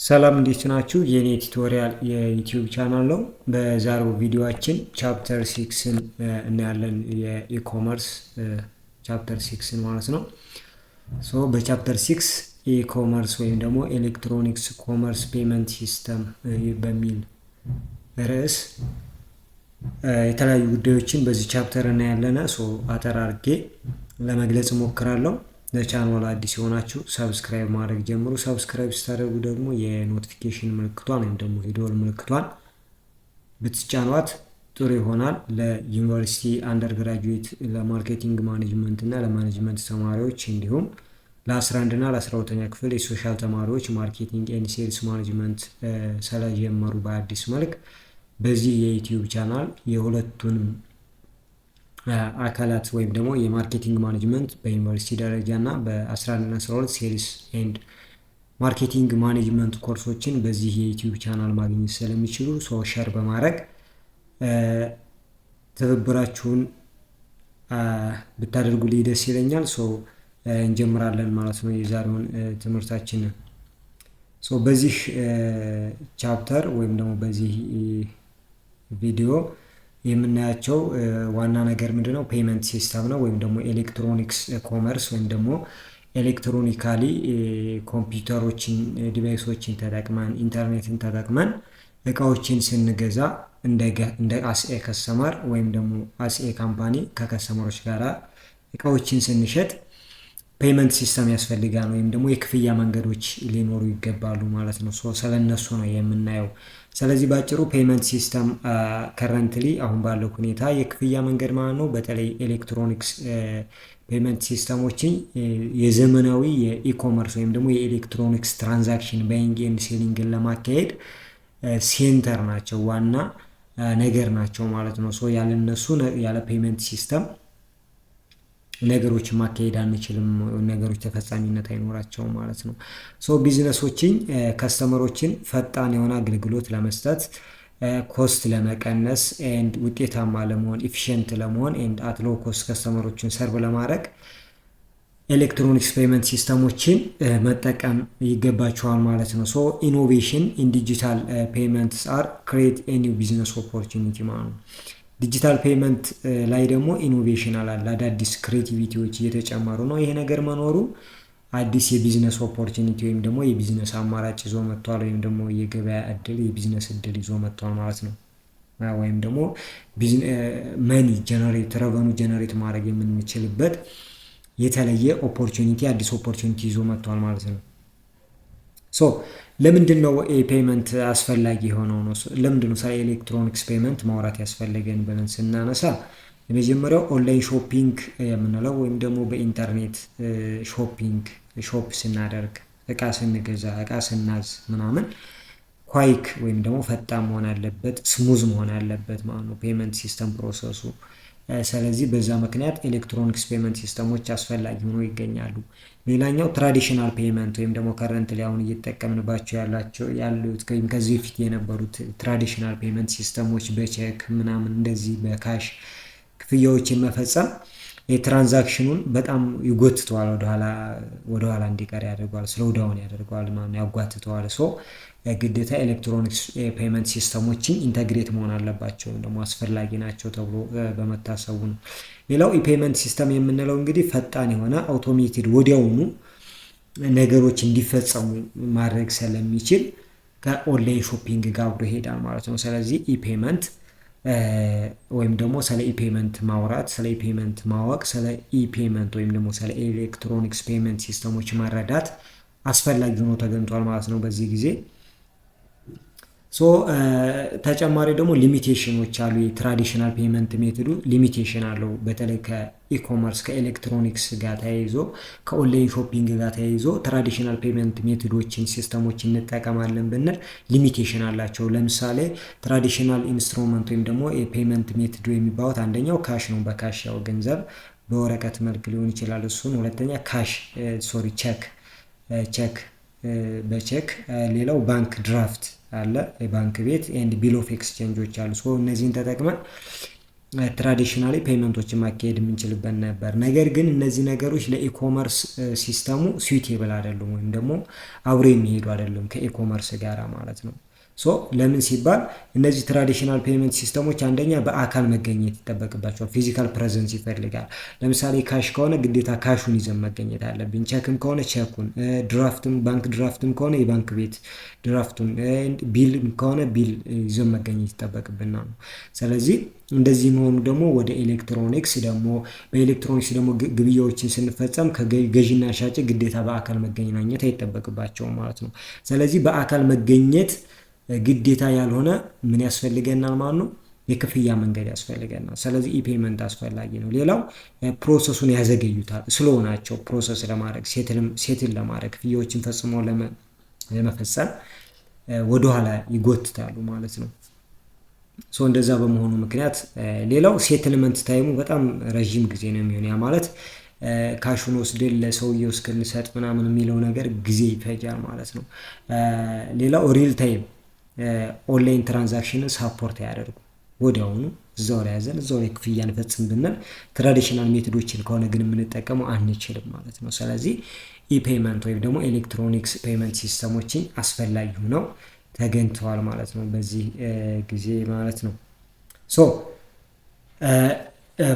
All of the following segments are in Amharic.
ሰላም እንዴት ናችሁ? የኔ ቱቶሪያል የዩቲዩብ ቻናል ነው። በዛሬው ቪዲዮአችን ቻፕተር 6ን እናያለን። የኢኮመርስ ቻፕተር 6ን ማለት ነው። በቻፕተር 6 ኢኮመርስ ወይም ደግሞ ኤሌክትሮኒክስ ኮመርስ ፔመንት ሲስተም በሚል ርዕስ የተለያዩ ጉዳዮችን በዚህ ቻፕተር እናያለን። አጠር አድርጌ ለመግለጽ እሞክራለሁ። ለቻናሉ አዲስ የሆናችሁ ሰብስክራይብ ማድረግ ጀምሩ። ሰብስክራይብ ስታደርጉ ደግሞ የኖቲፊኬሽን ምልክቷን ወይም ደግሞ የደወል ምልክቷን ብትጫኗት ጥሩ ይሆናል። ለዩኒቨርሲቲ አንደርግራጁዌት፣ ለማርኬቲንግ ማኔጅመንት እና ለማኔጅመንት ተማሪዎች እንዲሁም ለ11 እና ለ12ኛ ክፍል የሶሻል ተማሪዎች ማርኬቲንግ ኤንድ ሴልስ ማኔጅመንት ስለጀመሩ በአዲስ መልክ በዚህ የዩቲዩብ ቻናል የሁለቱንም አካላት ወይም ደግሞ የማርኬቲንግ ማኔጅመንት በዩኒቨርሲቲ ደረጃ እና በ11 እና 12 ሴልስ ኤንድ ማርኬቲንግ ማኔጅመንት ኮርሶችን በዚህ የዩቲዩብ ቻናል ማግኘት ስለሚችሉ ሼር በማድረግ ትብብራችሁን ብታደርጉልኝ ደስ ይለኛል። እንጀምራለን ማለት ነው የዛሬውን ትምህርታችንን። በዚህ ቻፕተር ወይም ደግሞ በዚህ ቪዲዮ የምናያቸው ዋና ነገር ምንድነው? ፔመንት ሲስተም ነው ወይም ደግሞ ኤሌክትሮኒክስ ኮመርስ ወይም ደግሞ ኤሌክትሮኒካሊ ኮምፒውተሮችን፣ ዲቫይሶችን ተጠቅመን ኢንተርኔትን ተጠቅመን እቃዎችን ስንገዛ እንደ አስኤ ከስተመር ወይም ደግሞ አስኤ ካምፓኒ ከከስተመሮች ጋራ እቃዎችን ስንሸጥ ፔመንት ሲስተም ያስፈልጋል ወይም ደግሞ የክፍያ መንገዶች ሊኖሩ ይገባሉ ማለት ነው። ስለነሱ ነው የምናየው። ስለዚህ ባጭሩ ፔመንት ሲስተም ከረንትሊ አሁን ባለው ሁኔታ የክፍያ መንገድ ማለት ነው። በተለይ ኤሌክትሮኒክስ ፔመንት ሲስተሞችን የዘመናዊ የኢኮመርስ ወይም ደግሞ የኤሌክትሮኒክስ ትራንዛክሽን ባይንግ ኤንድ ሴሊንግን ለማካሄድ ሴንተር ናቸው፣ ዋና ነገር ናቸው ማለት ነው። ያለነሱ ያለ ፔመንት ሲስተም ነገሮችን ማካሄድ አንችልም። ነገሮች ተፈጻሚነት አይኖራቸውም ማለት ነው። ቢዝነሶችን ከስተመሮችን ፈጣን የሆነ አገልግሎት ለመስጠት፣ ኮስት ለመቀነስ ኤንድ ውጤታማ ለመሆን ኢፊሽንት ለመሆን ኤንድ አት ሎው ኮስት ከስተመሮችን ሰርቭ ለማድረግ ኤሌክትሮኒክስ ፔመንት ሲስተሞችን መጠቀም ይገባቸዋል ማለት ነው። ኢኖቬሽን ኢን ዲጂታል ፔመንትስ አር ክሬት ኤ ኒው ቢዝነስ ኦፖርቹኒቲ ማለት ነው። ዲጂታል ፔመንት ላይ ደግሞ ኢኖቬሽን አለ፣ አዳዲስ ክሬቲቪቲዎች እየተጨመሩ ነው። ይሄ ነገር መኖሩ አዲስ የቢዝነስ ኦፖርቹኒቲ ወይም ደግሞ የቢዝነስ አማራጭ ይዞ መጥቷል፣ ወይም ደግሞ የገበያ እድል የቢዝነስ እድል ይዞ መጥቷል ማለት ነው። ወይም ደግሞ መኒ ረቨኑ ጀነሬት ማድረግ የምንችልበት የተለየ ኦፖርቹኒቲ አዲስ ኦፖርቹኒቲ ይዞ መጥቷል ማለት ነው። ለምንድን ነው ፔመንት አስፈላጊ የሆነው ነው? ለምንድን ነው ስለ ኤሌክትሮኒክስ ፔመንት ማውራት ያስፈልገን ብለን ስናነሳ የመጀመሪያው ኦንላይን ሾፒንግ የምንለው ወይም ደግሞ በኢንተርኔት ሾፕ ስናደርግ እቃ ስንገዛ እቃ ስናዝ ምናምን ኳይክ ወይም ደግሞ ፈጣን መሆን አለበት፣ ስሙዝ መሆን አለበት ማለት ነው ፔመንት ሲስተም ፕሮሰሱ። ስለዚህ በዛ ምክንያት ኤሌክትሮኒክስ ፔመንት ሲስተሞች አስፈላጊ ሆኖ ይገኛሉ። ሌላኛው ትራዲሽናል ፔመንት ወይም ደግሞ ከረንት ላይ አሁን እየተጠቀምንባቸው ያሉት ወይም ከዚህ በፊት የነበሩት ትራዲሽናል ፔመንት ሲስተሞች በቼክ ምናምን እንደዚህ በካሽ ክፍያዎችን መፈጸም የትራንዛክሽኑን በጣም ይጎትተዋል፣ ወደኋላ እንዲቀር ያደርገዋል፣ ስሎው ዳውን ያደርገዋል ማለት ነው፣ ያጓትተዋል። ግዴታ ኤሌክትሮኒክስ ፔመንት ሲስተሞችን ኢንተግሬት መሆን አለባቸው ደግሞ አስፈላጊ ናቸው ተብሎ በመታሰቡ ነው። ሌላው ኢፔመንት ሲስተም የምንለው እንግዲህ ፈጣን የሆነ አውቶሜትድ ወዲያውኑ ነገሮች እንዲፈጸሙ ማድረግ ስለሚችል ከኦንላይን ሾፒንግ ጋር አብሮ ይሄዳል ማለት ነው። ስለዚህ ኢፔመንት ወይም ደግሞ ስለ ኢፔመንት ማውራት፣ ስለ ኢፔመንት ማወቅ፣ ስለ ኢፔመንት ወይም ደግሞ ስለ ኤሌክትሮኒክስ ፔመንት ሲስተሞች መረዳት አስፈላጊ ሆኖ ተገኝቷል ማለት ነው በዚህ ጊዜ። ተጨማሪ ደግሞ ሊሚቴሽኖች አሉ። የትራዲሽናል ፔመንት ሜቶዱ ሊሚቴሽን አለው። በተለይ ከኢኮመርስ ከኤሌክትሮኒክስ ጋር ተያይዞ ከኦንላይን ሾፒንግ ጋር ተያይዞ ትራዲሽናል ፔመንት ሜቶዶችን ሲስተሞችን እንጠቀማለን ብንል ሊሚቴሽን አላቸው። ለምሳሌ ትራዲሽናል ኢንስትሩመንት ወይም ደግሞ የፔመንት ሜቶዱ የሚባሉት አንደኛው ካሽ ነው። በካሽ ያው ገንዘብ በወረቀት መልክ ሊሆን ይችላል እሱን። ሁለተኛ ቼክ በቼክ። ሌላው ባንክ ድራፍት አለ፣ የባንክ ቤት ኤንድ ቢል ኦፍ ኤክስቼንጆች አሉ። እነዚህን ተጠቅመን ትራዲሽናሊ ፔይመንቶችን ማካሄድ የምንችልበት ነበር። ነገር ግን እነዚህ ነገሮች ለኢኮመርስ ሲስተሙ ስዊቴብል አይደሉም ወይም ደግሞ አብሮ የሚሄዱ አይደሉም ከኢኮመርስ ጋር ማለት ነው። ሶ ለምን ሲባል እነዚህ ትራዲሽናል ፔይመንት ሲስተሞች አንደኛ በአካል መገኘት ይጠበቅባቸዋል። ፊዚካል ፕሬዘንስ ይፈልጋል። ለምሳሌ ካሽ ከሆነ ግዴታ ካሹን ይዘን መገኘት አለብን። ቼክም ከሆነ ቼኩን፣ ድራፍትም ባንክ ድራፍትም ከሆነ የባንክ ቤት ድራፍቱን፣ ቢል ከሆነ ቢል ይዘን መገኘት ይጠበቅብናል ነው። ስለዚህ እንደዚህ መሆኑ ደግሞ ወደ ኤሌክትሮኒክስ ደግሞ በኤሌክትሮኒክስ ደግሞ ግብያዎችን ስንፈጸም ከገዥና ሻጭ ግዴታ በአካል መገናኘት አይጠበቅባቸውም ማለት ነው። ስለዚህ በአካል መገኘት ግዴታ ያልሆነ ምን ያስፈልገናል ማለት ነው? የክፍያ መንገድ ያስፈልገናል። ስለዚህ ኢፔመንት አስፈላጊ ነው። ሌላው ፕሮሰሱን ያዘገዩታል። ስሎ ናቸው ፕሮሰስ ለማድረግ ሴትል ለማድረግ ክፍያዎችን ፈጽሞ ለመፈጸም ወደኋላ ይጎትታሉ ማለት ነው። ሶ እንደዛ በመሆኑ ምክንያት ሌላው ሴትልመንት ታይሙ በጣም ረዥም ጊዜ ነው የሚሆን። ያ ማለት ካሹን ወስደን ለሰውየው እስክንሰጥ ምናምን የሚለው ነገር ጊዜ ይፈጃል ማለት ነው። ሌላው ሪል ታይም ኦንላይን ትራንዛክሽንን ሳፖርት አያደርጉ። ወዲያውኑ እዛው ላይ ያዘን እዛው ላይ ክፍያ እንፈጽም ብንል ትራዲሽናል ሜቶዶችን ከሆነ ግን የምንጠቀመው አንችልም ማለት ነው። ስለዚህ ኢፔይመንት ወይም ደግሞ ኤሌክትሮኒክስ ፔይመንት ሲስተሞችን አስፈላጊ ሆነው ተገኝተዋል ማለት ነው በዚህ ጊዜ ማለት ነው። ሶ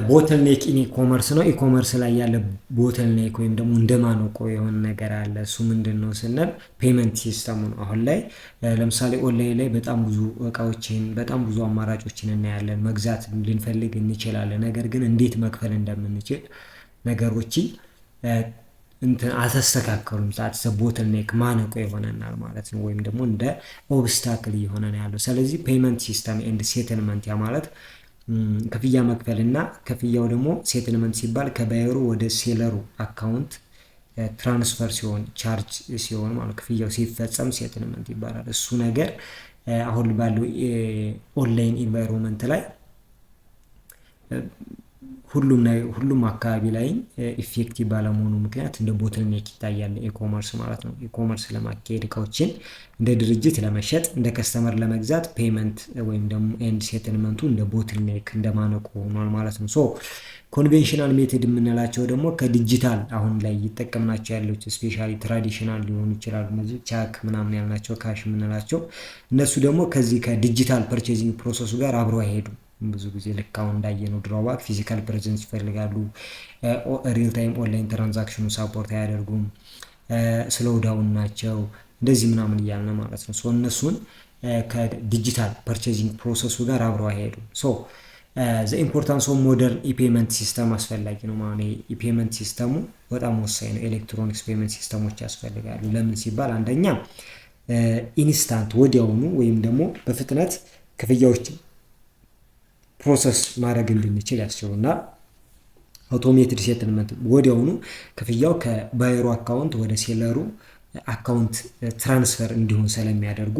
ቦትልኔክ ኢን ኢኮመርስ ነው። ኢኮመርስ ላይ ያለ ቦትልኔክ ወይም ደግሞ እንደማነቆ የሆነ ነገር አለ። እሱ ምንድን ነው ስንል ፔይመንት ሲስተሙ ነው። አሁን ላይ ለምሳሌ ኦንላይን ላይ በጣም ብዙ እቃዎችን በጣም ብዙ አማራጮችን እናያለን። መግዛት ልንፈልግ እንችላለን። ነገር ግን እንዴት መክፈል እንደምንችል ነገሮችን አልተስተካከሉም። ዛትስ ቦትልኔክ ማነቆ ይሆነናል ማለት ነው። ወይም ደግሞ እንደ ኦብስታክል እየሆነ ነው ያለው። ስለዚህ ፔይመንት ሲስተም ኤንድ ሴትልመንት ያ ማለት ክፍያ መክፈል እና ክፍያው ደግሞ ሴትልመንት ሲባል ከባየሩ ወደ ሴለሩ አካውንት ትራንስፈር ሲሆን ቻርጅ ሲሆን ማለት ክፍያው ሲፈጸም ሴትልመንት ይባላል። እሱ ነገር አሁን ባለው ኦንላይን ኢንቫይሮንመንት ላይ ሁሉም አካባቢ ላይ ኢፌክቲቭ ባለመሆኑ ምክንያት እንደ ቦትልኔክ ይታያል ኢኮመርስ ማለት ነው። ኢኮመርስ ለማካሄድ እቃዎችን እንደ ድርጅት ለመሸጥ እንደ ከስተመር ለመግዛት ፔይመንት ወይም ደግሞ ኤንድ ሴትልመንቱ እንደ ቦትልኔክ እንደ ማነቆ ሆኗል ማለት ነው። ሶ ኮንቬንሽናል ሜቶድ የምንላቸው ደግሞ ከዲጂታል አሁን ላይ እየተጠቀምናቸው ያሉት ስፔሻሊ ትራዲሽናል ሊሆኑ ይችላሉ። እነዚህ ቻክ ምናምን ያልናቸው ካሽ የምንላቸው እነሱ ደግሞ ከዚህ ከዲጂታል ፐርቼዚንግ ፕሮሰሱ ጋር አብረው አይሄዱም። ብዙ ጊዜ ልክ አሁን እንዳየነው ድሮባክ ፊዚካል ፕሬዘንስ ይፈልጋሉ። ሪል ታይም ኦንላይን ትራንዛክሽኑ ሳፖርት አያደርጉም። ስሎው ዳውን ናቸው። እንደዚህ ምናምን እያልን ማለት ነው። ሶ እነሱን ከዲጂታል ፐርቼዚንግ ፕሮሰሱ ጋር አብረው አይሄዱም። ሶ ዘ ኢምፖርታንስ ኦፍ ሞደርን ኢፔይመንት ሲስተም አስፈላጊ ነው ማለት ነው። ኢፔይመንት ሲስተሙ በጣም ወሳኝ ነው። ኤሌክትሮኒክስ ፔይመንት ሲስተሞች ያስፈልጋሉ። ለምን ሲባል አንደኛ ኢንስታንት ወዲያውኑ ወይም ደግሞ በፍጥነት ክፍያዎች ፕሮሰስ ማድረግ እንድንችል ያስችሉናል። አውቶሜትድ ሴትልመንት ወዲያውኑ ክፍያው ከባየሩ አካውንት ወደ ሴለሩ አካውንት ትራንስፈር እንዲሆን ስለሚያደርጉ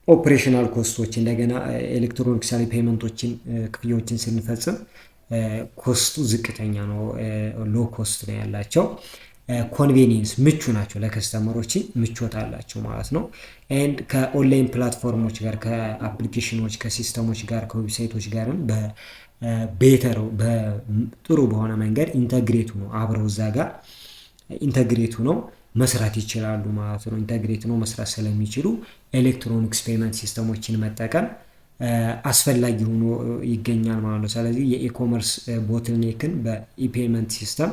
ኦፕሬሽናል ኮስቶች እንደገና ኤሌክትሮኒክሳሊ ፔይመንቶችን ክፍያዎችን ስንፈጽም ኮስቱ ዝቅተኛ ነው። ሎ ኮስት ነው ያላቸው። ኮንቬኒየንስ ምቹ ናቸው። ለከስተመሮች ምቾት አላቸው ማለት ነው። ኤንድ ከኦንላይን ፕላትፎርሞች ጋር ከአፕሊኬሽኖች ከሲስተሞች ጋር ከዌብሳይቶች ጋርም በቤተር በጥሩ በሆነ መንገድ ኢንተግሬቱ ነው አብረው እዛ ጋር ኢንተግሬቱ ነው መስራት ይችላሉ ማለት ነው። ኢንተግሬት ነው መስራት ስለሚችሉ ኤሌክትሮኒክስ ፔይመንት ሲስተሞችን መጠቀም አስፈላጊ ሆኖ ይገኛል ማለት ነው። ስለዚህ የኢኮመርስ ቦትልኔክን በኢፔይመንት ሲስተም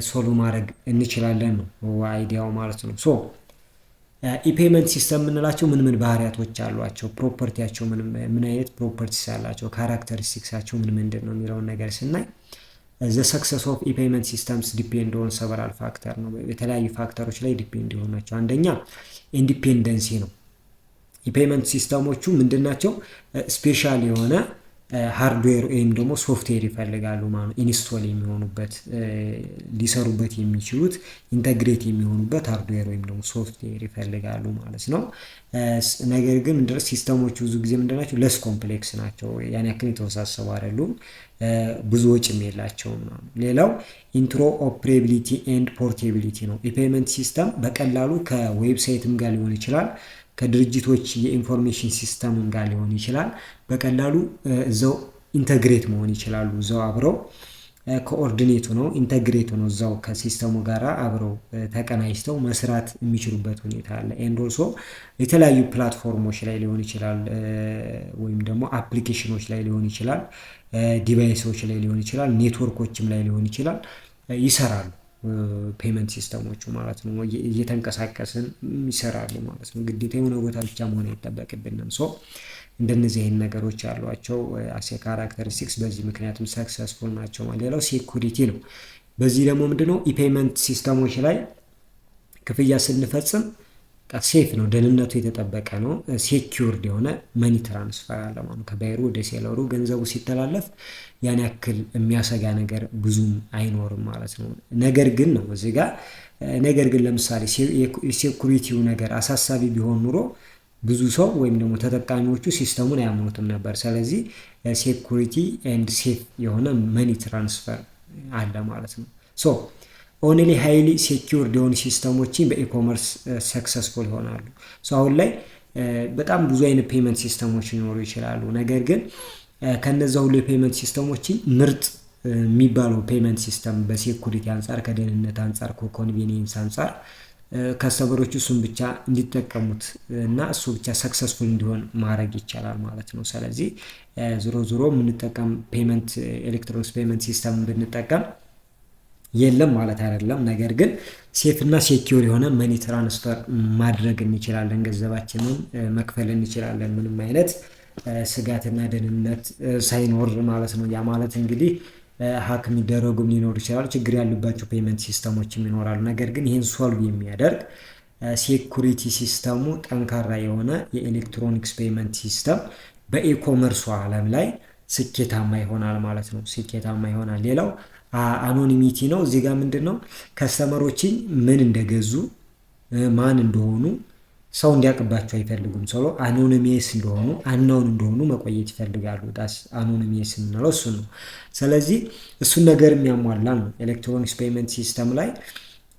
ሶልቭ ማድረግ እንችላለን ነው አይዲያው ማለት ነው። ሶ ኢፔይመንት ሲስተም የምንላቸው ምን ባህሪያቶች አሏቸው፣ ፕሮፐርቲያቸው ምን አይነት ፕሮፐርቲስ አላቸው፣ ካራክተሪስቲክሳቸው ምንድን ነው የሚለውን ነገር ስናይ ዘ ሰክሰስ ኦፍ ኢፔይመንት ሲስተምስ ዲፔንድ ኦን ሰቨራል ፋክተር ነው። የተለያዩ ፋክተሮች ላይ ዲፔንድ የሆናቸው አንደኛ ኢንዲፔንደንሲ ነው። ኢፔይመንት ሲስተሞቹ ምንድናቸው? ስፔሻል የሆነ ሃርድዌር ወይም ደግሞ ሶፍትዌር ይፈልጋሉ ማለት ነው። ኢንስቶል የሚሆኑበት ሊሰሩበት የሚችሉት ኢንተግሬት የሚሆኑበት ሃርድዌር ወይም ደግሞ ሶፍትዌር ይፈልጋሉ ማለት ነው። ነገር ግን ምንድነው ሲስተሞቹ ብዙ ጊዜ ምንድናቸው? ለስ ኮምፕሌክስ ናቸው። ያን ያክል የተወሳሰቡ አይደሉም። ብዙ ወጪም የላቸውም ነው። ሌላው ኢንትሮ ኦፕሬቢሊቲ ኤንድ ፖርቴቢሊቲ ነው። ኢፔይመንት ሲስተም በቀላሉ ከዌብሳይትም ጋር ሊሆን ይችላል ከድርጅቶች የኢንፎርሜሽን ሲስተም ጋር ሊሆን ይችላል። በቀላሉ እዛው ኢንተግሬት መሆን ይችላሉ። እዛው አብረው ኮኦርዲኔቱ ነው ኢንተግሬቱ ነው እዛው ከሲስተሙ ጋር አብረው ተቀናጅተው መስራት የሚችሉበት ሁኔታ አለ። ኤንድ ኦልሶ የተለያዩ ፕላትፎርሞች ላይ ሊሆን ይችላል ወይም ደግሞ አፕሊኬሽኖች ላይ ሊሆን ይችላል፣ ዲቫይሶች ላይ ሊሆን ይችላል፣ ኔትወርኮችም ላይ ሊሆን ይችላል ይሰራሉ። ፔመንት ሲስተሞቹ ማለት ነው እየተንቀሳቀስን ይሰራሉ ማለት ነው። ግዴታ የሆነ ቦታ ብቻ መሆን አይጠበቅብንም። ሶ እንደነዚህ አይነት ነገሮች ያሏቸው አሴ ካራክተሪስቲክስ በዚህ ምክንያቱም ሰክሰስፉል ናቸው። ሌላው ሴኩሪቲ ነው። በዚህ ደግሞ ምንድነው ኢፔመንት ሲስተሞች ላይ ክፍያ ስንፈጽም ሴፍ ነው፣ ደህንነቱ የተጠበቀ ነው። ሴኪውርድ የሆነ መኒ ትራንስፈር አለ ማለት ነው። ከባይሩ ወደ ሴለሩ ገንዘቡ ሲተላለፍ ያን ያክል የሚያሰጋ ነገር ብዙም አይኖርም ማለት ነው። ነገር ግን ነው እዚህ ጋር ነገር ግን ለምሳሌ የሴኩሪቲው ነገር አሳሳቢ ቢሆን ኑሮ ብዙ ሰው ወይም ደግሞ ተጠቃሚዎቹ ሲስተሙን አያምኑትም ነበር። ስለዚህ ሴኩሪቲ ኤንድ ሴፍ የሆነ መኒ ትራንስፈር አለ ማለት ነው። ሶ ኦንሊ ሃይሊ ሴኪውርድ የሆኑ ሲስተሞችን በኢኮመርስ ሰክሰስፉል ይሆናሉ። ሶ አሁን ላይ በጣም ብዙ አይነት ፔመንት ሲስተሞች ሊኖሩ ይችላሉ። ነገር ግን ከነዛ ሁሉ የፔመንት ሲስተሞችን ምርጥ የሚባለው ፔመንት ሲስተም በሴኩሪቲ አንጻር፣ ከደህንነት አንጻር፣ ከኮንቬኒየንስ አንጻር ከስተመሮቹ እሱን ብቻ እንዲጠቀሙት እና እሱ ብቻ ሰክሰስፉል እንዲሆን ማድረግ ይቻላል ማለት ነው። ስለዚህ ዞሮ ዞሮ የምንጠቀም ፔመንት ኤሌክትሮኒክስ ፔመንት ሲስተም ብንጠቀም የለም ማለት አይደለም። ነገር ግን ሴፍ እና ሴኪዩር የሆነ መኒ ትራንስፈር ማድረግ እንችላለን፣ ገንዘባችንን መክፈል እንችላለን፣ ምንም አይነት ስጋትና ደህንነት ሳይኖር ማለት ነው። ያ ማለት እንግዲህ ሀክ የሚደረጉም ሊኖር ይችላል፣ ችግር ያሉባቸው ፔመንት ሲስተሞችም ይኖራሉ። ነገር ግን ይህን ሶልቭ የሚያደርግ ሴኩሪቲ ሲስተሙ ጠንካራ የሆነ የኤሌክትሮኒክስ ፔመንት ሲስተም በኢኮመርሱ ዓለም ላይ ስኬታማ ይሆናል ማለት ነው። ስኬታማ ይሆናል። ሌላው አኖኒሚቲ ነው። እዚህ ጋር ምንድን ነው ከስተመሮችን ምን እንደገዙ ማን እንደሆኑ ሰው እንዲያውቅባቸው አይፈልጉም። ሰው አኖኒሚየስ እንደሆኑ አናውን እንደሆኑ መቆየት ይፈልጋሉ። ዳስ አኖኒሚየስ የምንለው እሱ ነው። ስለዚህ እሱን ነገር የሚያሟላ ነው። ኤሌክትሮኒክስ ፔመንት ሲስተም ላይ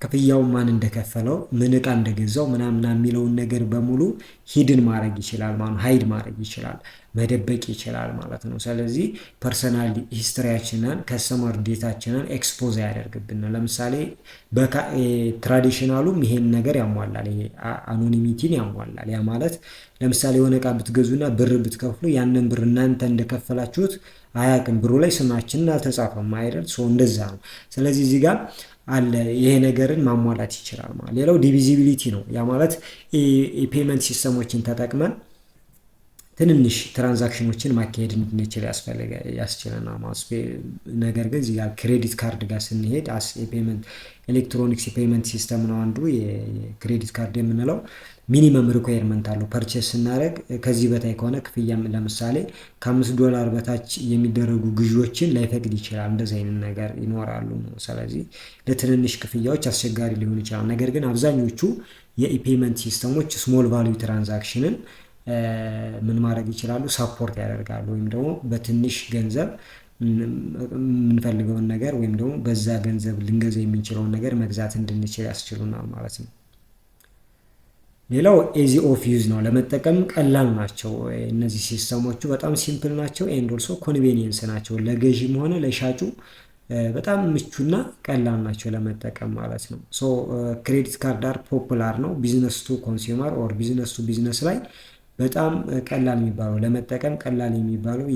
ክፍያው ማን እንደከፈለው ምን እቃ እንደገዛው ምናምን የሚለውን ነገር በሙሉ ሂድን ማድረግ ይችላል ማለት ሃይድ ማድረግ ይችላል፣ መደበቅ ይችላል ማለት ነው። ስለዚህ ፐርሰናል ሂስትሪያችንን ከስተመር ዴታችንን ኤክስፖዝ ያደርግብን። ለምሳሌ ትራዲሽናሉም ይሄን ነገር ያሟላል፣ ይሄ አኖኒሚቲን ያሟላል። ያ ማለት ለምሳሌ የሆነ እቃ ብትገዙና ብር ብትከፍሉ ያንን ብር እናንተ እንደከፈላችሁት አያውቅም፣ ብሩ ላይ ስማችንን አልተጻፈም አይደል? እንደዛ ነው። ስለዚህ እዚህ ጋር አለ ይሄ ነገርን ማሟላት ይችላል ማለት። ሌላው ዲቪዚቢሊቲ ነው። ያ ማለት የፔመንት ሲስተሞችን ተጠቅመን ትንንሽ ትራንዛክሽኖችን ማካሄድ እንድንችል ያስችለናል ማለት። ነገር ግን እዚህ ጋር ክሬዲት ካርድ ጋር ስንሄድ የፔመንት ኤሌክትሮኒክስ የፔመንት ሲስተም ነው አንዱ የክሬዲት ካርድ የምንለው። ሚኒመም ሪኳየርመንት አለው። ፐርቼስ ስናደርግ ከዚህ በታይ ከሆነ ክፍያም ለምሳሌ $5 በታች የሚደረጉ ግዢዎችን ላይፈቅድ ይችላል። እንደዚህ አይነት ነገር ይኖራሉ። ስለዚህ ለትንንሽ ክፍያዎች አስቸጋሪ ሊሆን ይችላል። ነገር ግን አብዛኞቹ የኢፔመንት ሲስተሞች ስሞል ቫልዩ ትራንዛክሽንን ምን ማድረግ ይችላሉ? ሳፖርት ያደርጋሉ። ወይም ደግሞ በትንሽ ገንዘብ የምንፈልገውን ነገር ወይም ደግሞ በዛ ገንዘብ ልንገዛ የምንችለውን ነገር መግዛት እንድንችል ያስችሉናል ማለት ነው። ሌላው ኤዚ ኦፍ ዩዝ ነው። ለመጠቀም ቀላል ናቸው። እነዚህ ሲስተሞቹ በጣም ሲምፕል ናቸው። ኤንድ ኦልሶ ኮንቬኒየንስ ናቸው። ለገዢም ሆነ ለሻጩ በጣም ምቹና ቀላል ናቸው ለመጠቀም ማለት ነው። ሶ ክሬዲት ካርድ ፖፑላር ነው። ቢዝነስ ቱ ኮንሱመር ኦር ቢዝነስ ቱ ቢዝነስ ላይ በጣም ቀላል የሚባለው ለመጠቀም ቀላል የሚባለው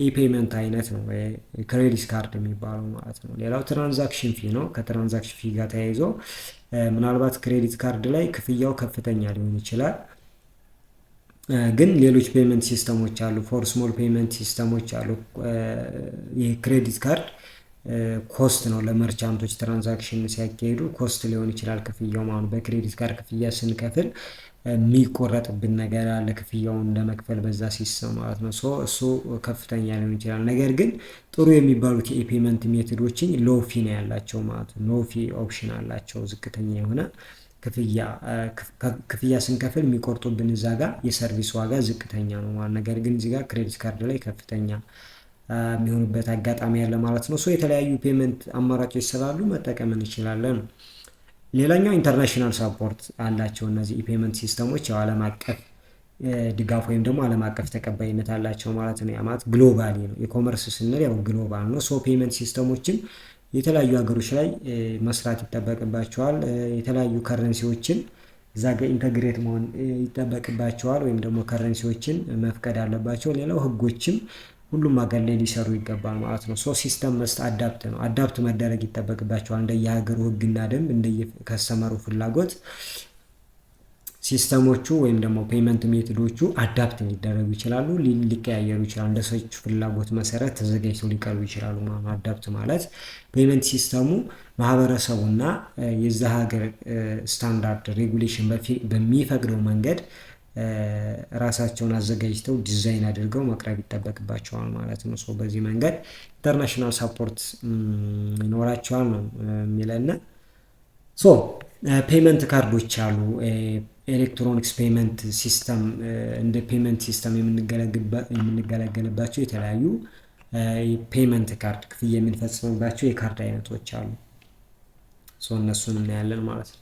የኢፔመንት አይነት ነው፣ ክሬዲት ካርድ የሚባለው ማለት ነው። ሌላው ትራንዛክሽን ፊ ነው። ከትራንዛክሽን ፊ ጋር ተያይዞ ምናልባት ክሬዲት ካርድ ላይ ክፍያው ከፍተኛ ሊሆን ይችላል። ግን ሌሎች ፔመንት ሲስተሞች አሉ፣ ፎር ስሞል ፔመንት ሲስተሞች አሉ። የክሬዲት ካርድ ኮስት ነው ለመርቻንቶች ትራንዛክሽን ሲያካሄዱ ኮስት ሊሆን ይችላል ክፍያው ማለት። በክሬዲት ካርድ ክፍያ ስንከፍል የሚቆረጥብን ነገር አለ ክፍያውን ለመክፈል በዛ ሲስተም ማለት ነው። እሱ ከፍተኛ ሊሆን ይችላል። ነገር ግን ጥሩ የሚባሉት የፔመንት ሜቶዶችን ሎው ፊ ነው ያላቸው ማለት ነው። ሎው ፊ ኦፕሽን አላቸው። ዝቅተኛ የሆነ ክፍያ ስንከፍል የሚቆርጡብን እዛ ጋር የሰርቪስ ዋጋ ዝቅተኛ ነው ማለት። ነገር ግን እዚህ ጋር ክሬዲት ካርድ ላይ ከፍተኛ የሚሆኑበት አጋጣሚ ያለ ማለት ነው። የተለያዩ ፔመንት አማራጮች ስላሉ መጠቀም እንችላለን። ሌላኛው ኢንተርናሽናል ሳፖርት አላቸው እነዚህ ኢፔመንት ሲስተሞች። ዓለም አቀፍ ድጋፍ ወይም ደግሞ ዓለም አቀፍ ተቀባይነት አላቸው ማለት ነው። ያ ማለት ግሎባሊ ነው። ኢኮመርስ ስንል ያው ግሎባል ነው። ሶ ፔመንት ሲስተሞችን የተለያዩ ሀገሮች ላይ መስራት ይጠበቅባቸዋል። የተለያዩ ከረንሲዎችን እዛ ጋር ኢንተግሬት መሆን ይጠበቅባቸዋል ወይም ደግሞ ከረንሲዎችን መፍቀድ አለባቸው። ሌላው ህጎችም ሁሉም ሀገር ላይ ሊሰሩ ይገባል ማለት ነው። ሶ ሲስተም መስት አዳፕት ነው። አዳፕት መደረግ ይጠበቅባቸዋል እንደየሀገሩ ህግና ደንብ እንደየከስተመሩ ፍላጎት ሲስተሞቹ ወይም ደግሞ ፔመንት ሜቶዶቹ አዳፕት ሊደረጉ ይችላሉ፣ ሊቀያየሩ ይችላሉ። እንደ ሰዎች ፍላጎት መሰረት ተዘጋጅተው ሊቀርቡ ይችላሉ ማለት ነው። አዳፕት ማለት ፔመንት ሲስተሙ ማህበረሰቡና የዛ ሀገር ስታንዳርድ ሬጉሌሽን በሚፈቅደው መንገድ ራሳቸውን አዘጋጅተው ዲዛይን አድርገው መቅረብ ይጠበቅባቸዋል ማለት ነው። ሶ በዚህ መንገድ ኢንተርናሽናል ሳፖርት ይኖራቸዋል ነው የሚለና ሶ ፔመንት ካርዶች አሉ። ኤሌክትሮኒክስ ፔመንት ሲስተም እንደ ፔመንት ሲስተም የምንገለገልባቸው የተለያዩ ፔመንት ካርድ ክፍያ የምንፈጽምባቸው የካርድ አይነቶች አሉ። ሶ እነሱን እናያለን ማለት ነው።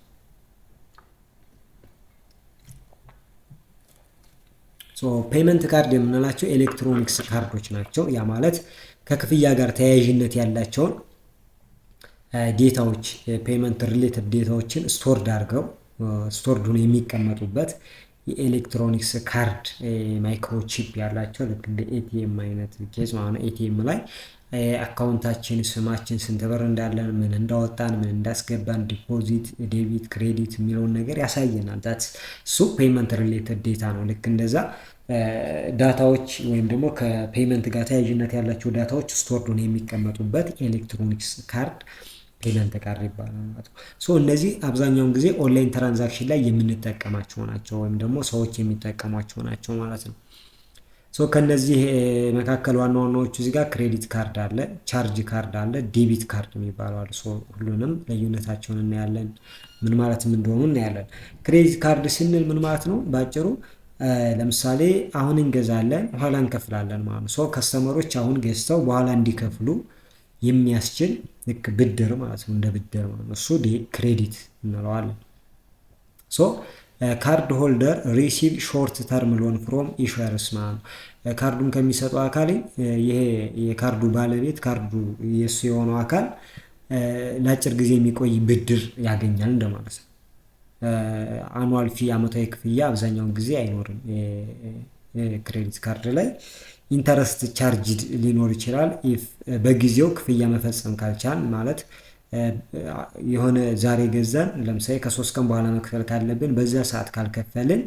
ሶ ፔመንት ካርድ የምንላቸው ኤሌክትሮኒክስ ካርዶች ናቸው። ያ ማለት ከክፍያ ጋር ተያያዥነት ያላቸውን ዴታዎች ፔመንት ሪሌትድ ዴታዎችን ስቶርድ አድርገው ስቶርድ ሆነው የሚቀመጡበት የኤሌክትሮኒክስ ካርድ ማይክሮቺፕ ያላቸው ልክ እንደ ኤቲኤም አይነት ኬዝ ማለት ነው። ኤቲኤም ላይ አካውንታችን፣ ስማችን፣ ስንት ብር እንዳለን፣ ምን እንዳወጣን፣ ምን እንዳስገባን፣ ዲፖዚት፣ ዴቢት፣ ክሬዲት የሚለውን ነገር ያሳየናል። እሱ ፔመንት ሪሌትድ ዴታ ነው። ልክ እንደዛ ዳታዎች ወይም ደግሞ ከፔመንት ጋር ተያያዥነት ያላቸው ዳታዎች ስቶርድ ሆነው የሚቀመጡበት ኤሌክትሮኒክስ ካርድ ፔመንት ካርድ ይባላል ማለት ነው። ሶ እነዚህ አብዛኛውን ጊዜ ኦንላይን ትራንዛክሽን ላይ የምንጠቀማቸው ናቸው ወይም ደግሞ ሰዎች የሚጠቀሟቸው ናቸው ማለት ነው። ሶ ከነዚህ መካከል ዋና ዋናዎቹ እዚህ ጋር ክሬዲት ካርድ አለ፣ ቻርጅ ካርድ አለ፣ ዴቢት ካርድ የሚባለው አለ። ሶ ሁሉንም ልዩነታቸውን እናያለን፣ ምን ማለትም እንደሆኑ እናያለን። ክሬዲት ካርድ ስንል ምን ማለት ነው? ባጭሩ ለምሳሌ አሁን እንገዛለን በኋላ እንከፍላለን ማለት ነው። ሶ ከስተመሮች አሁን ገዝተው በኋላ እንዲከፍሉ የሚያስችል ልክ ብድር ማለት ነው፣ እንደ ብድር ማለት ነው። እሱ ክሬዲት እንለዋለን። ሶ ካርድ ሆልደር ሪሲቭ ሾርት ተርም ሎን ፍሮም ኢሹየርስ ማለት ነው። ካርዱን ከሚሰጠው አካል ይሄ የካርዱ ባለቤት ካርዱ የሱ የሆነው አካል ለአጭር ጊዜ የሚቆይ ብድር ያገኛል እንደማለት ነው። አኑዋል ፊ አመታዊ ክፍያ አብዛኛውን ጊዜ አይኖርም። ክሬዲት ካርድ ላይ ኢንተረስት ቻርጅ ሊኖር ይችላል። በጊዜው ክፍያ መፈጸም ካልቻል ማለት የሆነ ዛሬ ገዛን ለምሳሌ ከ3 ቀን በኋላ መክፈል ካለብን በዛ ሰዓት ካልከፈልን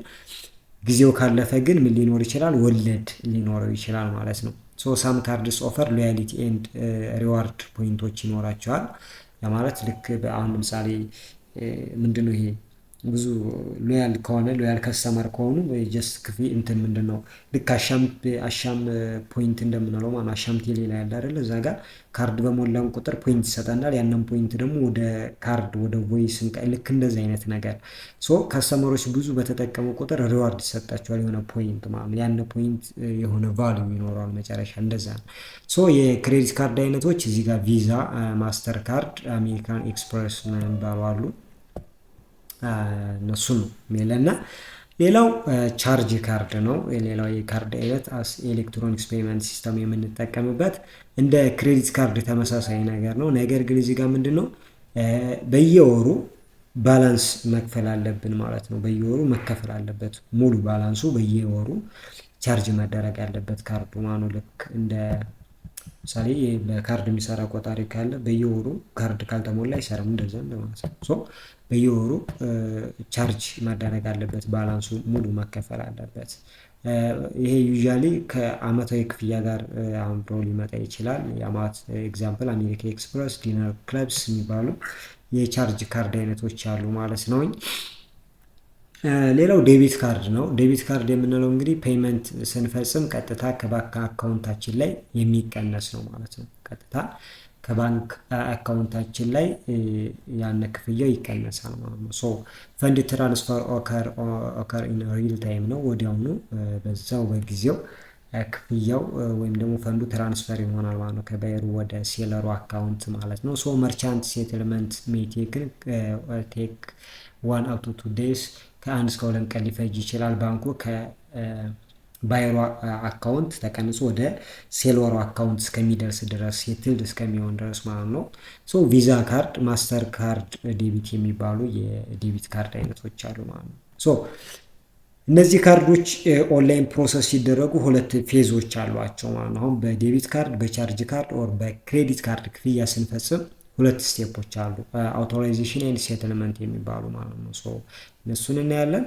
ጊዜው ካለፈ ግን ምን ሊኖር ይችላል? ወለድ ሊኖረው ይችላል ማለት ነው። ሶ ሳም ካርድስ ኦፈር ሎያሊቲ ኤንድ ሪዋርድ ፖይንቶች ይኖራቸዋል። ማለት ልክ አሁን ለምሳሌ ምንድነው ይሄ ብዙ ሎያል ከሆነ ሎያል ከስተመር ከሆኑ ጀስት ክፍያ እንትን ምንድነው ልክ አሻም ፖይንት እንደምንለው ማለት አሻም ቴሌ ላይ ያለ አይደለ? እዛ ጋር ካርድ በሞላን ቁጥር ፖይንት ይሰጠናል። ያንን ፖይንት ደግሞ ወደ ካርድ ወደ ቮይስ ልክ እንደዚህ አይነት ነገር ሶ ከስተመሮች ብዙ በተጠቀሙ ቁጥር ሪዋርድ ይሰጣቸዋል የሆነ ፖይንት ማለት ያን ፖይንት የሆነ ቫልዩ ይኖረዋል መጨረሻ እንደዛ ነው። ሶ የክሬዲት ካርድ አይነቶች እዚህ ጋር ቪዛ፣ ማስተር ካርድ፣ አሜሪካን ኤክስፕረስ የሚባሉ አሉ። እነሱ ነው የሚለና ሌላው ቻርጅ ካርድ ነው። ሌላው የካርድ አይነት ኤሌክትሮኒክስ ፔመንት ሲስተም የምንጠቀምበት እንደ ክሬዲት ካርድ ተመሳሳይ ነገር ነው። ነገር ግን እዚህ ጋር ምንድነው በየወሩ ባላንስ መክፈል አለብን ማለት ነው። በየወሩ መከፈል አለበት ሙሉ ባላንሱ በየወሩ ቻርጅ መደረግ ያለበት ካርዱ ማኑ ልክ እንደ ምሳሌ በካርድ የሚሰራ ቆጣሪ ካለ በየወሩ ካርድ ካልተሞላ አይሰራም እንደዛ እንደማለት ነው። ሶ በየወሩ ቻርጅ መደረግ አለበት፣ ባላንሱ ሙሉ መከፈል አለበት። ይሄ ዩዥያሊ ከአመታዊ ክፍያ ጋር አብሮ ሊመጣ ይችላል። የአመት ኤግዛምፕል አሜሪካ ኤክስፕረስ፣ ዲነር ክለብስ የሚባሉ የቻርጅ ካርድ አይነቶች አሉ ማለት ነው። ሌላው ዴቢት ካርድ ነው። ዴቢት ካርድ የምንለው እንግዲህ ፔመንት ስንፈጽም ቀጥታ ከባንክ አካውንታችን ላይ የሚቀነስ ነው ማለት ነው። ቀጥታ ከባንክ አካውንታችን ላይ ያን ክፍያው ይቀነሳል ማለት ነው። ሶ ፈንድ ትራንስፈር ኦከር ኢን ሪል ታይም ነው። ወዲያውኑ በዛው በጊዜው ክፍያው ወይም ደግሞ ፈንዱ ትራንስፈር ይሆናል ማለት ነው ከባየሩ ወደ ሴለሩ አካውንት ማለት ነው። ሶ መርቻንት ሴትልመንት ሜይ ቴክ 1 up to 2 days ከ1 እስከ 2 ቀን ሊፈጅ ይችላል። ባንኩ ባየሩ አካውንት ተቀንሶ ወደ ሴለሩ አካውንት እስከሚደርስ ድረስ ሴትልድ እስከሚሆን ድረስ ማለት ነው። ሶ ቪዛ ካርድ፣ ማስተር ካርድ፣ ዴቢት የሚባሉ የዴቢት ካርድ አይነቶች አሉ ማለት ነው። ሶ እነዚህ ካርዶች ኦንላይን ፕሮሰስ ሲደረጉ ሁለት ፌዞች አሏቸው ማለት ነው። አሁን በዴቢት ካርድ፣ በቻርጅ ካርድ ኦር በክሬዲት ካርድ ክፍያ ስንፈጽም ሁለት ስቴፖች አሉ፣ አውቶራይዜሽን ኤንድ ሴትልመንት የሚባሉ ማለት ነው። ሶ እነሱን እናያለን።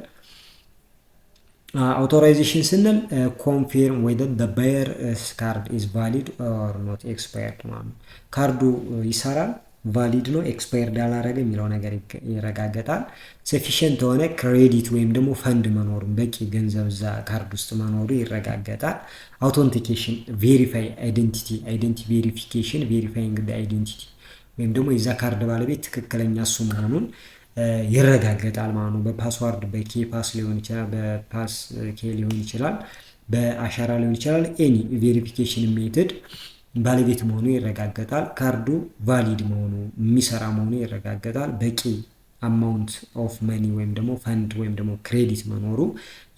አውቶራይዜሽን ስንል ኮንፊርም ዌዘር ዘ ባየርስ ካርድ ኢዝ ቫሊድ ኦር ኖት ኤክስፓየርድ ማለት ነው። ካርዱ ይሰራል፣ ቫሊድ ነው፣ ኤክስፓየርድ አላረገ የሚለው ነገር ይረጋገጣል። ሰፊሽንት የሆነ ክሬዲት ወይም ደግሞ ፈንድ መኖሩን በቂ ገንዘብ እዛ ካርድ ውስጥ መኖሩ ይረጋገጣል። አውቶንቲኬሽን ቬሪፋይ አይደንቲቲ ቬሪፊኬሽን ቬሪፋይንግ አይደንቲቲ ወይም ደግሞ የዛ ካርድ ባለቤት ትክክለኛ እሱ መሆኑን ይረጋገጣል ማለት ነው። በፓስዋርድ በኬ ፓስ ሊሆን ይችላል፣ በፓስ ኬ ሊሆን ይችላል፣ በአሻራ ሊሆን ይችላል። ኤኒ ቬሪፊኬሽን ሜትድ ባለቤት መሆኑ ይረጋገጣል። ካርዱ ቫሊድ መሆኑ የሚሰራ መሆኑ ይረጋገጣል። በቂ አማውንት ኦፍ መኒ ወይም ደግሞ ፈንድ ወይም ደግሞ ክሬዲት መኖሩ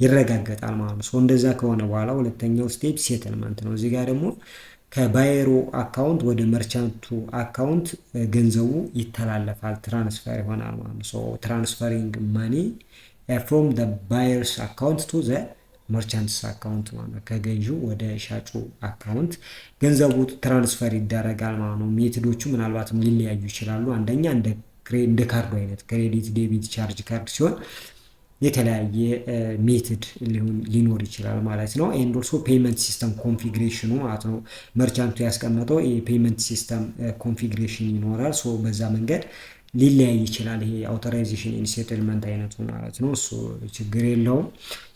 ይረጋገጣል ማለት ነው። እንደዛ ከሆነ በኋላ ሁለተኛው ስቴፕ ሴትልመንት ነው። እዚህ ጋር ደግሞ ከባየሩ አካውንት ወደ መርቻንቱ አካውንት ገንዘቡ ይተላለፋል፣ ትራንስፈር ይሆናል ማለት ነው። ትራንስፈሪንግ ማኒ ፍሮም ዘ ባየርስ አካውንት ቱ ዘ መርቻንትስ አካውንት ማለት ነው። ከገዢው ወደ ሻጩ አካውንት ገንዘቡ ትራንስፈር ይደረጋል ማለት ነው። ሜትዶቹ ምናልባትም ሊለያዩ ይችላሉ። አንደኛ እንደ ካርዱ አይነት ክሬዲት፣ ዴቢት፣ ቻርጅ ካርድ ሲሆን የተለያየ ሜትድ ሊኖር ይችላል ማለት ነው። ኤንድ ኦልሶ ፔመንት ሲስተም ኮንፊግሬሽኑ ማለት ነው። መርቻንቱ ያስቀመጠው የፔመንት ሲስተም ኮንፊግሬሽን ይኖራል። ሶ በዛ መንገድ ሊለያይ ይችላል። ይሄ አውቶራይዜሽን ኤንድ ሴትልመንት አይነቱ ማለት ነው። እሱ ችግር የለውም።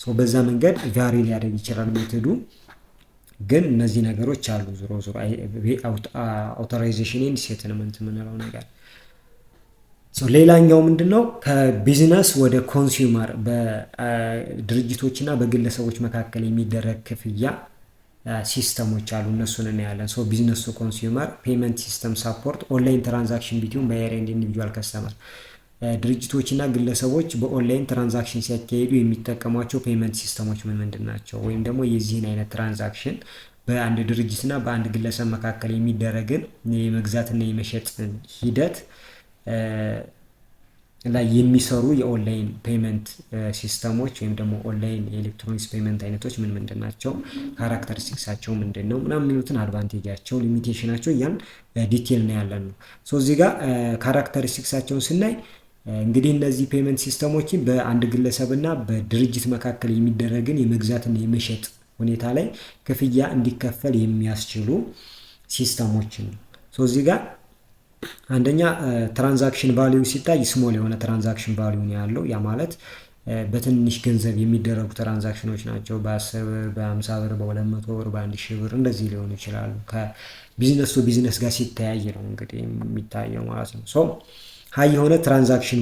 ሶ በዛ መንገድ ቫሪ ሊያደርግ ይችላል ሜትዱ። ግን እነዚህ ነገሮች አሉ። ዞሮ ዞሮ አውቶራይዜሽን ኤንድ ሴትልመንት የምንለው ነገር ሌላኛው ምንድነው? ከቢዝነስ ወደ ኮንሱመር በድርጅቶችና በግለሰቦች መካከል የሚደረግ ክፍያ ሲስተሞች አሉ። እነሱን እናያለን። ቢዝነስ ቱ ኮንሱመር ፔመንት ሲስተም ሳፖርት ኦንላይን ትራንዛክሽን ቢትዊን ባየር ኤንድ ኢንዲቪጁዋል ከስተመር። ድርጅቶችና ግለሰቦች በኦንላይን ትራንዛክሽን ሲያካሄዱ የሚጠቀሟቸው ፔመንት ሲስተሞች ምንድን ናቸው? ወይም ደግሞ የዚህን አይነት ትራንዛክሽን በአንድ ድርጅትና በአንድ ግለሰብ መካከል የሚደረግን የመግዛትና የመሸጥን ሂደት ላይ የሚሰሩ የኦንላይን ፔመንት ሲስተሞች ወይም ደግሞ ኦንላይን የኤሌክትሮኒክስ ፔመንት አይነቶች ምንድን ናቸው? ካራክተሪስቲክሳቸው ምንድን ነው? ምናምን የሚሉትን አድቫንቴጃቸው፣ ሊሚቴሽናቸው እያን ዲቴል ነው ያለን ነው። እዚህ ጋር ካራክተሪስቲክሳቸውን ስናይ እንግዲህ እነዚህ ፔመንት ሲስተሞችን በአንድ ግለሰብና በድርጅት መካከል የሚደረግን የመግዛትና የመሸጥ ሁኔታ ላይ ክፍያ እንዲከፈል የሚያስችሉ ሲስተሞችን ነው። እዚህ ጋር አንደኛ ትራንዛክሽን ቫልዩ ሲታይ ስሞል የሆነ ትራንዛክሽን ቫልዩ ነው ያለው። ያ ማለት በትንሽ ገንዘብ የሚደረጉ ትራንዛክሽኖች ናቸው። በ10 ብር፣ በ50 ብር፣ በ200 ብር፣ በ1000 ብር እንደዚህ ሊሆኑ ይችላሉ። ከቢዝነስ ቱ ቢዝነስ ጋር ሲተያይ ነው እንግዲህ የሚታየው ማለት ነው። ሀይ የሆነ ትራንዛክሽን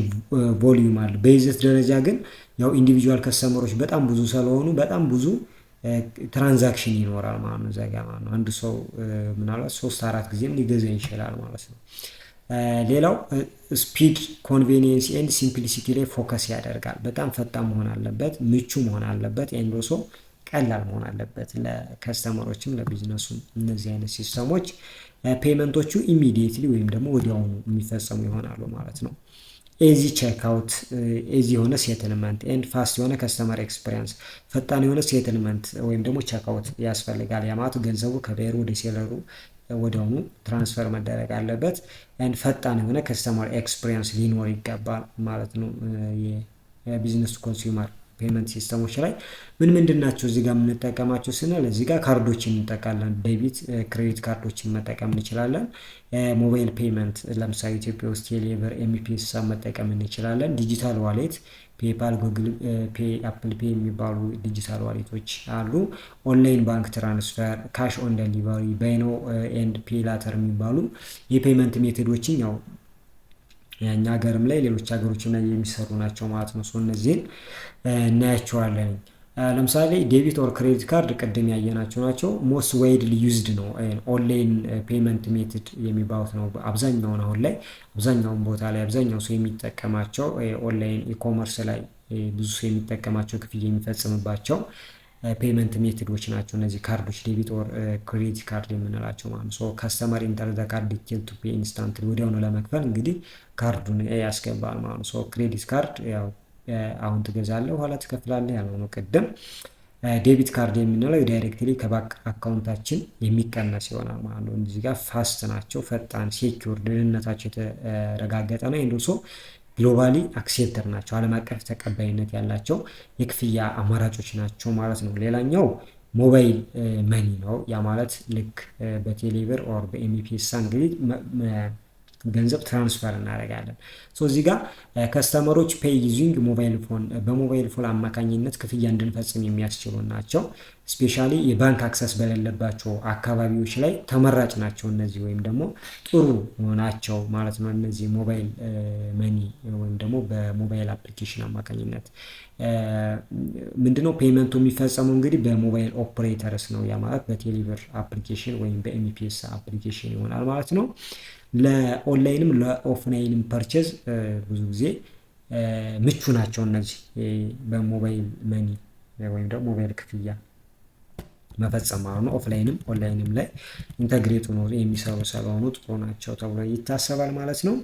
ቮሊዩም አለ። በይዘት ደረጃ ግን ያው ኢንዲቪጁዋል ከስተመሮች በጣም ብዙ ስለሆኑ በጣም ብዙ ትራንዛክሽን ይኖራል ማለት ነው። ዘጋ ማለት ነው። አንድ ሰው ምናልባት 3-4 ጊዜም ሊገዛ ይችላል ማለት ነው። ሌላው ስፒድ ኮንቬኒየንስ ኤንድ ሲምፕሊሲቲ ላይ ፎከስ ያደርጋል። በጣም ፈጣን መሆን አለበት፣ ምቹ መሆን አለበት፣ ኤንድ ኦልሶ ቀላል መሆን አለበት ለከስተመሮችም ለቢዝነሱም። እነዚህ አይነት ሲስተሞች ፔመንቶቹ ኢሚዲየትሊ ወይም ደግሞ ወዲያውኑ የሚፈጸሙ ይሆናሉ ማለት ነው። ኤዚ ቼክአውት፣ ኤዚ የሆነ ሴትልመንት ኤንድ ፋስት የሆነ ከስተመር ኤክስፒሪየንስ፣ ፈጣን የሆነ ሴትልመንት ወይም ደግሞ ቼክአውት ያስፈልጋል። ያ ማለት ገንዘቡ ከባየሩ ወደ ሴለሩ ወዲያውኑ ትራንስፈር መደረግ አለበት። ኤንድ ፈጣን የሆነ ከስተመር ኤክስፒሪየንስ ሊኖር ይገባል ማለት ነው። የቢዝነስ ቱ ኮንሱመር ፔመንት ሲስተሞች ላይ ምንድን ናቸው እዚህ ጋር የምንጠቀማቸው ስንል እዚህ ጋር ካርዶችን እንጠቃለን። ዴቢት ክሬዲት ካርዶችን መጠቀም እንችላለን። ሞባይል ፔመንት ለምሳሌ ኢትዮጵያ ውስጥ ቴሌብር፣ ኤምፒኤስ መጠቀም እንችላለን። ዲጂታል ዋሌት ፔፓል፣ ጉግል ፔ፣ አፕል ፔ የሚባሉ ዲጂታል ዋሌቶች አሉ። ኦንላይን ባንክ ትራንስፈር፣ ካሽ ኦን ዴሊቨሪ፣ ባይ ኖው ኤንድ ፔ ላተር የሚባሉ የፔመንት ሜቶዶችን ያው እኛ ሀገርም ላይ ሌሎች ሀገሮችም ላይ የሚሰሩ ናቸው ማለት ነው። እነዚህን እናያቸዋለን። ለምሳሌ ዴቢት ኦር ክሬዲት ካርድ ቅድም ያየናቸው ናቸው። ሞስት ዋይድሊ ዩዝድ ነው ኦንላይን ፔመንት ሜትድ የሚባሉት ነው። አብዛኛውን አሁን ላይ አብዛኛውን ቦታ ላይ አብዛኛው ሰው የሚጠቀማቸው ኦንላይን ኢኮመርስ ላይ ብዙ ሰው የሚጠቀማቸው ክፍያ የሚፈጽምባቸው ፔመንት ሜቶዶች ናቸው እነዚህ ካርዶች፣ ዴቢት ኦር ክሬዲት ካርድ የምንላቸው ማለት ነው። ሶ ከስተመር ኢንተር ዘ ካርድ ዲቴል ቱ ፔ ኢንስታንትሊ ወዲያውኑ ለመክፈል እንግዲህ ካርዱን ያስገባል ማለት ነው። ሶ ክሬዲት ካርድ ያው አሁን ትገዛለህ ኋላ ትከፍላለህ ያለው ነው ቅድም። ዴቢት ካርድ የምንለው ዳይሬክትሊ ከባንክ አካውንታችን የሚቀነስ ይሆናል ማለት ነው። እዚህ ጋር ፋስት ናቸው፣ ፈጣን፣ ሴኪዩር፣ ደህንነታቸው የተረጋገጠ ነው። እንዶሶ ግሎባሊ አክሴፕተር ናቸው፣ ዓለም አቀፍ ተቀባይነት ያላቸው የክፍያ አማራጮች ናቸው ማለት ነው። ሌላኛው ሞባይል መኒ ነው። ያ ማለት ልክ በቴሌብር ኦር በኤምፒኤሳ እንግዲህ ገንዘብ ትራንስፈር እናደርጋለን። እዚህ ጋር ከስተመሮች ፔይ ዩዚንግ ሞባይል ፎን በሞባይል ፎን አማካኝነት ክፍያ እንድንፈጽም የሚያስችሉ ናቸው። ስፔሻሊ የባንክ አክሰስ በሌለባቸው አካባቢዎች ላይ ተመራጭ ናቸው እነዚህ፣ ወይም ደግሞ ጥሩ ናቸው ማለት ነው። እነዚህ ሞባይል መኒ ወይም ደግሞ በሞባይል አፕሊኬሽን አማካኝነት ምንድነው ፔመንቱ የሚፈጸመው እንግዲህ በሞባይል ኦፕሬተርስ ነው። ያ ማለት በቴሌብር አፕሊኬሽን ወይም በኤምፒኤስ አፕሊኬሽን ይሆናል ማለት ነው። ለኦንላይንም ለኦፍላይንም ፐርቼዝ ብዙ ጊዜ ምቹ ናቸው እነዚህ በሞባይል መኒ ወይም ደግሞ ሞባይል ክፍያ መፈጸም ማለት ነው። ኦፍላይንም ኦንላይንም ላይ ኢንተግሬት ሆኖ የሚሰሩ ስለሆኑ ጥሩ ናቸው ተብሎ ይታሰባል ማለት ነው።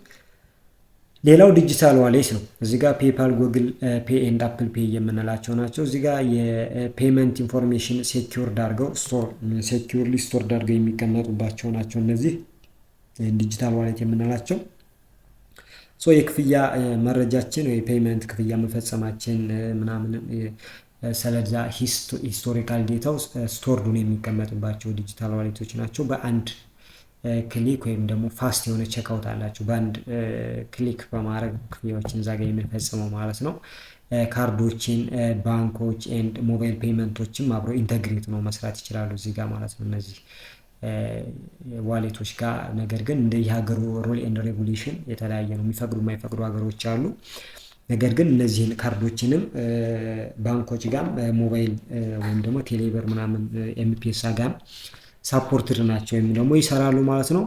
ሌላው ዲጂታል ዋሌት ነው። እዚህ ጋር ፔፓል፣ ጉግል ፔ ኤንድ አፕል ፔ የምንላቸው ናቸው። እዚህ ጋር የፔመንት ኢንፎርሜሽን ሴኪዩርድ አድርገው ሴኪዩርሊ ስቶርድ አድርገው የሚቀመጡባቸው ናቸው እነዚህ ዲጂታል ዋሌት የምንላቸው። የክፍያ መረጃችን ወይ ፔመንት ክፍያ መፈጸማችን ምናምን ስለዛ ሂስቶሪካል ዴታው ስቶርዱን የሚቀመጥባቸው ዲጂታል ዋሌቶች ናቸው። በአንድ ክሊክ ወይም ደግሞ ፋስት የሆነ ቼክአውት አላቸው። በአንድ ክሊክ በማድረግ ክፍያዎችን እዛ ጋር የምንፈጽመው ማለት ነው። ካርዶችን፣ ባንኮች ኤንድ ሞባይል ፔመንቶችም አብረው ኢንተግሬት ነው መስራት ይችላሉ እዚህ ጋር ማለት ነው እነዚህ ዋሌቶች ጋር። ነገር ግን እንደ የሀገሩ ሩል ኤንድ ሬጉሌሽን የተለያየ ነው። የሚፈቅዱ የማይፈቅዱ ሀገሮች አሉ። ነገር ግን እነዚህን ካርዶችንም ባንኮች ጋር ሞባይል ወይም ደግሞ ቴሌብር ምናምን ኤምፒኤሳ ጋር ሳፖርትድ ናቸው ወይም ደግሞ ይሰራሉ ማለት ነው።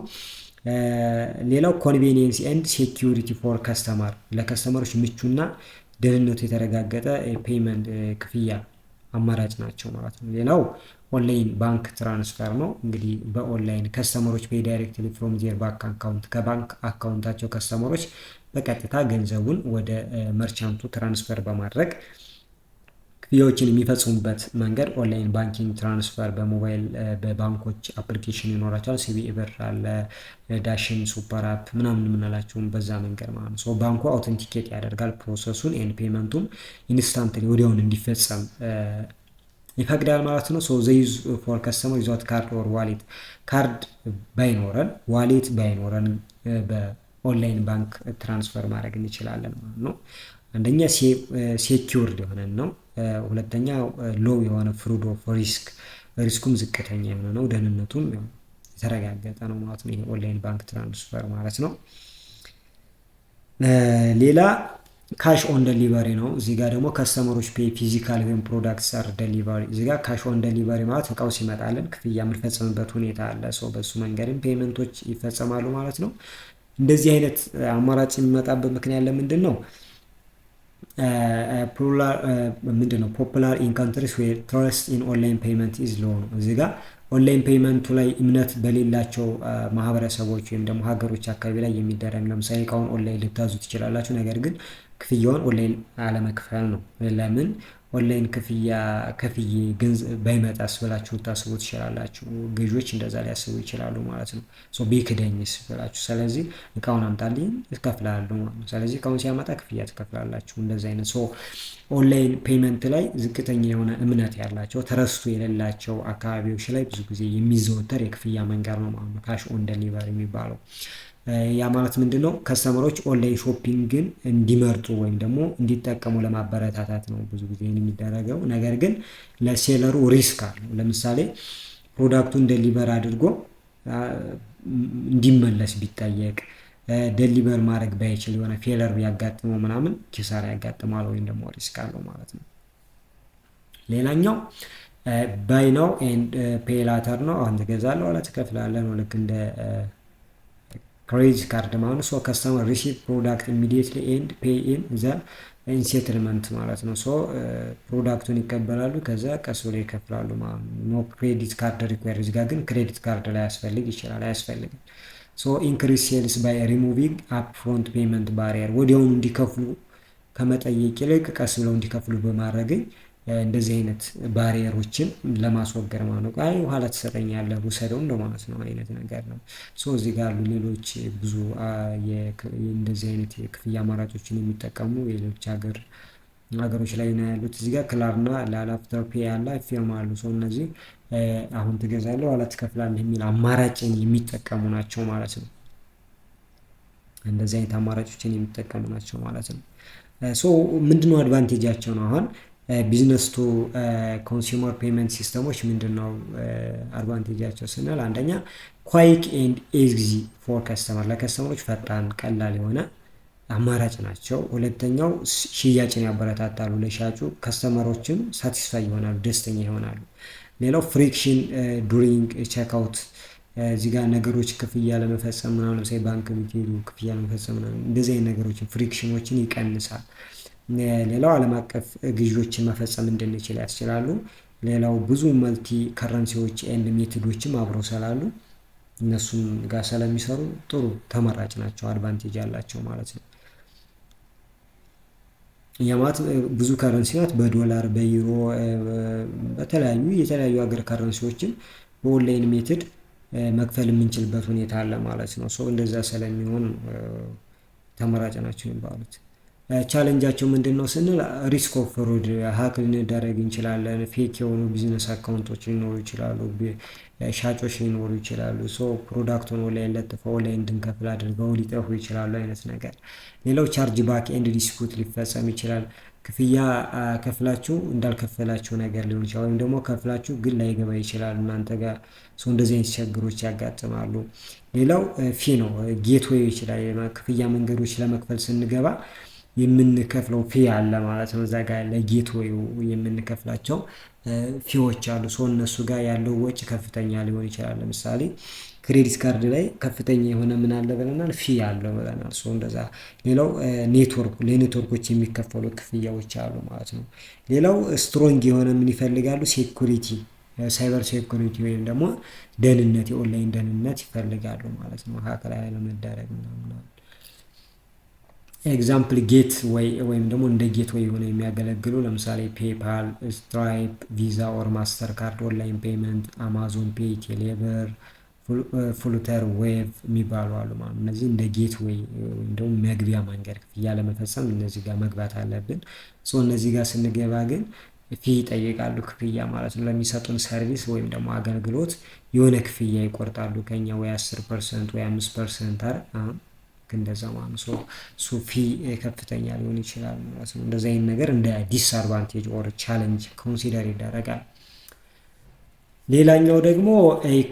ሌላው ኮንቬኒየንስ ኤንድ ሴኪዩሪቲ ፎር ከስተመር ለከስተመሮች ምቹና ደህንነቱ የተረጋገጠ ፔመንት ክፍያ አማራጭ ናቸው ማለት ነው። ሌላው ኦንላይን ባንክ ትራንስፈር ነው። እንግዲህ በኦንላይን ከስተመሮች ፔይ ዳይሬክትሊ ፍሮም ዜር ባንክ አካውንት ከባንክ አካውንታቸው ከስተመሮች በቀጥታ ገንዘቡን ወደ መርቻንቱ ትራንስፈር በማድረግ ክፍያዎችን የሚፈጽሙበት መንገድ ኦንላይን ባንኪንግ ትራንስፈር በሞባይል በባንኮች አፕሊኬሽን ይኖራቸዋል። ሲቢኢ ብር አለ፣ ዳሽን፣ ሱፐር አፕ ምናምን የምንላቸውም በዛ መንገድ ማለት ነው። ባንኩ አውተንቲኬት ያደርጋል ፕሮሰሱን ኤንድ ፔመንቱም ኢንስታንትሊ ወዲያውን እንዲፈጸም ይፈቅዳል ማለት ነው። ዘይዝ ፎር ከስተመር ዊዛውት ካርድ ኦር ዋሌት ካርድ ባይኖረን ዋሌት ባይኖረን በኦንላይን ባንክ ትራንስፈር ማድረግ እንችላለን ማለት ነው። አንደኛ ሴኪውርድ የሆነ ነው። ሁለተኛ ሎው የሆነ ፍሩድ ኦፍ ሪስኩም ዝቅተኛ የሆነ ነው። ደህንነቱም የተረጋገጠ ነው ማለት ነው። ይሄ ኦንላይን ባንክ ትራንስፈር ማለት ነው። ሌላ ካሽ ኦን ደሊቨሪ ነው። እዚህ ጋር ደግሞ ከስተመሮች ፔይ ፊዚካል ወይም ፕሮዳክትስ አር ደሊቨሪ። እዚህ ጋር ካሽ ኦን ደሊቨሪ ማለት እቃው ሲመጣልን ክፍያ የምንፈጽምበት ሁኔታ አለ። በሱ መንገድም ፔመንቶች ይፈጸማሉ ማለት ነው። እንደዚህ አይነት አማራጭ የሚመጣበት ምክንያት ለምንድን ነው? ፖፑላር ኢን ካንትሪስ ዌር ትረስት ኢን ኦንላይን ፔመንት ኢዝ ሎው ነው። እዚህ ጋር ኦንላይን ፔመንቱ ላይ እምነት በሌላቸው ማህበረሰቦች ወይም ደግሞ ሀገሮች አካባቢ ላይ የሚደረግ ለምሳሌ እቃውን ኦንላይን ልታዙ ትችላላችሁ፣ ነገር ግን ክፍያውን ኦንላይን አለመክፈል ነው። ለምን ኦንላይን ከፍዬ ገንዘብ ባይመጣስ ብላችሁ ልታስቡ ትችላላችሁ። ገዢዎች እንደዛ ሊያስቡ ይችላሉ ማለት ነው። ቢክደኝስ ብላችሁ፣ ስለዚህ እቃውን አምጣልኝ እከፍላለሁ ማለት ነው። ስለዚህ እቃውን ሲያመጣ ክፍያ ትከፍላላችሁ። እንደዚ አይነት ኦንላይን ፔመንት ላይ ዝቅተኛ የሆነ እምነት ያላቸው ተረስቶ የሌላቸው አካባቢዎች ላይ ብዙ ጊዜ የሚዘወተር የክፍያ መንገድ ነው ማለት ነው ካሽ ኦን ደሊቨሪ የሚባለው። ያ ማለት ምንድን ነው? ከስተመሮች ኦንላይን ሾፒንግን እንዲመርጡ ወይም ደግሞ እንዲጠቀሙ ለማበረታታት ነው ብዙ ጊዜ የሚደረገው። ነገር ግን ለሴለሩ ሪስክ አለው። ለምሳሌ ፕሮዳክቱን ደሊቨር አድርጎ እንዲመለስ ቢጠየቅ፣ ደሊቨር ማድረግ ባይችል የሆነ ፌለር ቢያጋጥመው ምናምን ኪሳራ ያጋጥማል ወይም ደግሞ ሪስክ አለው ማለት ነው። ሌላኛው ባይ ናው ኤንድ ፔይ ላተር ነው። አሁን ትገዛለህ ኋላ ትከፍላለህ ነው። ልክ እንደ ክሬዲት ካርድ ማለት ሶ ከስተመር ሪሲቭ ፕሮዳክት ኢሚዲየትሊ ኤንድ ፔይ ኢን ዘ ኢንሴትልመንት ማለት ነው። ሶ ፕሮዳክቱን ይቀበላሉ ከዛ ቀስ ብሎ ይከፍላሉ ማለት ነው። ኖ ክሬዲት ካርድ ሪኳየር። እዚህ ጋር ግን ክሬዲት ካርድ ላይ ያስፈልግ ይችላል፣ አያስፈልግም። ሶ ኢንክሪዝ ሴልስ ባይ ሪሙቪንግ አፕፍሮንት ፔመንት ባሪየር። ወዲያውኑ እንዲከፍሉ ከመጠየቅ ይልቅ ቀስ ብለው እንዲከፍሉ በማድረግ እንደዚህ አይነት ባሪየሮችን ለማስወገድ ማለት ነው። አይ ኋላ ትሰጠኛለህ ውሰደው እንደማለት ነው አይነት ነገር ነው። ሶ እዚህ ጋር ያሉ ሌሎች ብዙ እንደዚህ አይነት የክፍያ አማራጮችን የሚጠቀሙ ሌሎች ሀገሮች ላይ ነው ያሉት። እዚህ ጋር ክላርና ላፍተር ፔ ያለ ፊርማ አሉ። ሰው እነዚህ አሁን ትገዛለህ ኋላ ትከፍላለህ የሚል አማራጭን የሚጠቀሙ ናቸው ማለት ነው። እንደዚህ አይነት አማራጮችን የሚጠቀሙ ናቸው ማለት ነው። ሶ ምንድነው አድቫንቴጃቸው ነው? አሁን ቢዝነስ ቱ ኮንሱመር ፔመንት ሲስተሞች ምንድነው አድቫንቴጃቸው ስንል፣ አንደኛ ኳይክ ኤንድ ኢዚ ፎር ከስተመር፣ ለከስተመሮች ፈጣን ቀላል የሆነ አማራጭ ናቸው። ሁለተኛው ሽያጭን ያበረታታሉ፣ ለሻጩ ከስተመሮችም ሳቲስፋይ ይሆናሉ፣ ደስተኛ ይሆናሉ። ሌላው ፍሪክሽን ዱሪንግ ቼክአውት፣ እዚህ ጋር ነገሮች ክፍያ ለመፈጸም ምናምን ለምሳሌ ባንክ ብትሄዱ ክፍያ ለመፈጸም ምናምን እንደዚህ አይነት ነገሮችን ፍሪክሽኖችን ይቀንሳል። ሌላው ዓለም አቀፍ ግዢዎችን መፈጸም እንድንችል ያስችላሉ። ሌላው ብዙ መልቲ ከረንሲዎች ኤንድ ሜትዶችም አብረው ስላሉ እነሱም ጋር ስለሚሰሩ ጥሩ ተመራጭ ናቸው፣ አድቫንቴጅ ያላቸው ማለት ነው። የማት ብዙ ከረንሲ ናት፣ በዶላር በዩሮ የተለያዩ ሀገር ከረንሲዎችን በኦንላይን ሜትድ መክፈል የምንችልበት ሁኔታ አለ ማለት ነው። ሰው እንደዛ ስለሚሆን ተመራጭ ናቸው የሚባሉት። ቻሌንጃቸው ምንድን ነው ስንል፣ ሪስክ ኦፍ ፍሮድ፣ ሀክ ልንደረግ እንችላለን። ፌክ የሆኑ ቢዝነስ አካውንቶች ሊኖሩ ይችላሉ፣ ሻጮች ሊኖሩ ይችላሉ። ሶ ፕሮዳክቱን ኦንላይን ለጥፈው ኦንላይን እንድንከፍል አድርገው ሊጠፉ ይችላሉ አይነት ነገር። ሌላው ቻርጅ ባክ ኤንድ ዲስፑት ሊፈጸም ይችላል። ክፍያ ከፍላችሁ እንዳልከፈላችሁ ነገር ሊሆን ይችላል፣ ወይም ደግሞ ከፍላችሁ ግን ላይገባ ይችላል እናንተ ጋር። እንደዚህ አይነት ችግሮች ያጋጥማሉ። ሌላው ፊ ነው፣ ጌትዌይ ይችላል። ክፍያ መንገዶች ለመክፈል ስንገባ የምንከፍለው ፊ አለ ማለት ነው። እዛ ጋር ለጌትዌይ የምንከፍላቸው ፊዎች አሉ። እነሱ ጋር ያለው ወጪ ከፍተኛ ሊሆን ይችላል። ለምሳሌ ክሬዲት ካርድ ላይ ከፍተኛ የሆነ ምን አለ ብለናል? ፊ አለው ብለናል። እንደዛ። ሌላው ለኔትወርኮች የሚከፈሉ ክፍያዎች አሉ ማለት ነው። ሌላው ስትሮንግ የሆነ ምን ይፈልጋሉ? ሴኩሪቲ፣ ሳይበር ሴኩሪቲ ወይም ደግሞ ደህንነት፣ የኦንላይን ደህንነት ይፈልጋሉ ማለት ነው። ሀክ ላይ ለመደረግ ምናምን ኤግዛምፕል ጌት ወይም ደግሞ እንደ ጌት ወይ የሆነ የሚያገለግሉ ለምሳሌ ፔፓል፣ ስትራይፕ፣ ቪዛ ኦር ማስተር ካርድ፣ ኦንላይን ፔመንት፣ አማዞን ፔይ፣ ቴሌብር፣ ፍሉተር ዌቭ የሚባሉ አሉ ማለት ነው። እነዚህ እንደ ጌት ወይ ወይም ደግሞ መግቢያ መንገድ ክፍያ ለመፈጸም እነዚህ ጋር መግባት አለብን። እነዚህ ጋር ስንገባ ግን ፊ ይጠይቃሉ፣ ክፍያ ማለት ነው። ለሚሰጡን ሰርቪስ ወይም ደግሞ አገልግሎት የሆነ ክፍያ ይቆርጣሉ ከኛ ወይ 10% ወይ 5% አይደል? እንደዛ ማለት ነው። እሱ ፊ ከፍተኛ ሊሆን ይችላል ማለት ነው። እንደዚህ አይነት ነገር እንደ ዲስአድቫንቴጅ ኦር ቻሌንጅ ኮንሲደር ይደረጋል። ሌላኛው ደግሞ